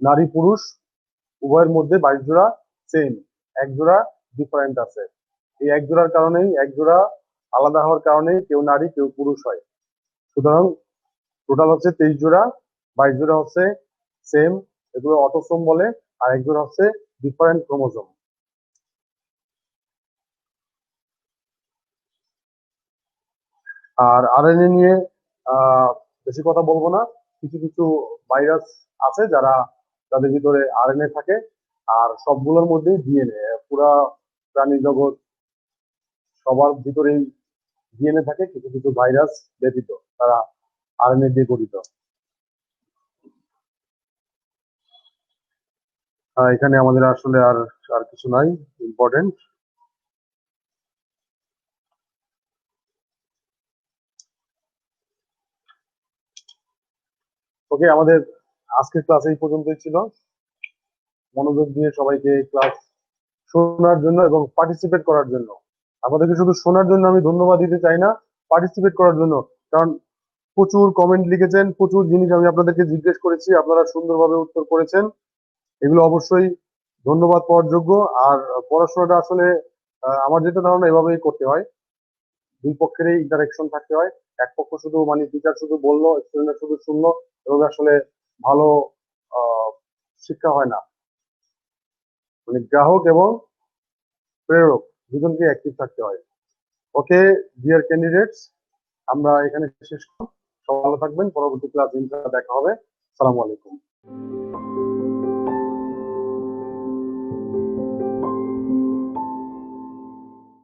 নারী পুরুষ উভয়ের মধ্যে 22 জোড়া সেম, এক জোড়া ডিফারেন্ট আছে। এই এক জোড়ার কারণেই, এক জোড়া আলাদা হওয়ার কারণেই কেউ নারী কেউ পুরুষ হয়। সুতরাং টোটাল হচ্ছে 23 জোড়া, 22 জোড়া হচ্ছে সেম, এগুলো অটোসোম বলে, আর এক জোড়া হচ্ছে ডিফারেন্ট ক্রোমোজোম। আর আরএনএ নিয়ে বেশি কথা বলবো না। কিছু কিছু ভাইরাস আছে যাদের ভিতরে আরএনএ থাকে, আর সবগুলোর মধ্যেই ডিএনএ। পুরা প্রাণী জগৎ সবার ভিতরেই ডিএনএ থাকে, কিছু কিছু ভাইরাস ব্যতীত তারা আরএনএ দিয়ে গঠিত। এখানে আমাদের আসলে আর আর কিছু নাই ইম্পর্টেন্ট। ওকে, আমাদের আজকের ক্লাস এই পর্যন্তই ছিল। মনোযোগ দিয়ে সবাইকে ক্লাস শোনার জন্য এবং পার্টিসিপেট করার জন্য। আপনাদেরকে শুধু শোনার জন্য আমি ধন্যবাদ দিতে চাই না, পার্টিসিপেট করার জন্য। কারণ প্রচুর কমেন্ট লিখেছেন, প্রচুর জিনিস আমি আপনাদেরকে জিজ্ঞেস করেছি, আপনারা সুন্দরভাবে উত্তর করেছেন। এগুলো অবশ্যই ধন্যবাদ পাওয়ার যোগ্য। আর পড়াশোনাটা আসলে আমার যেটা ধারণা এভাবেই করতে হয়, দুই পক্ষেরই ইন্টারাকশন থাকতে হয়। এক পক্ষ শুধু মানে টিচার শুধু বললো, স্টুডেন্ট শুধু শুনলো, এভাবে আসলে ভালো শিক্ষা হয় না। মানে গ্রাহক এবং প্রেরক দুজনকে অ্যাক্টিভ থাকতে হয়। ওকে ডিয়ার ক্যান্ডিডেটস, আমরা এখানে শেষ করব। সবাই ভালো থাকবেন, পরবর্তী ক্লাস ইনশাআল্লাহ দেখা হবে। আসসালামু আলাইকুম।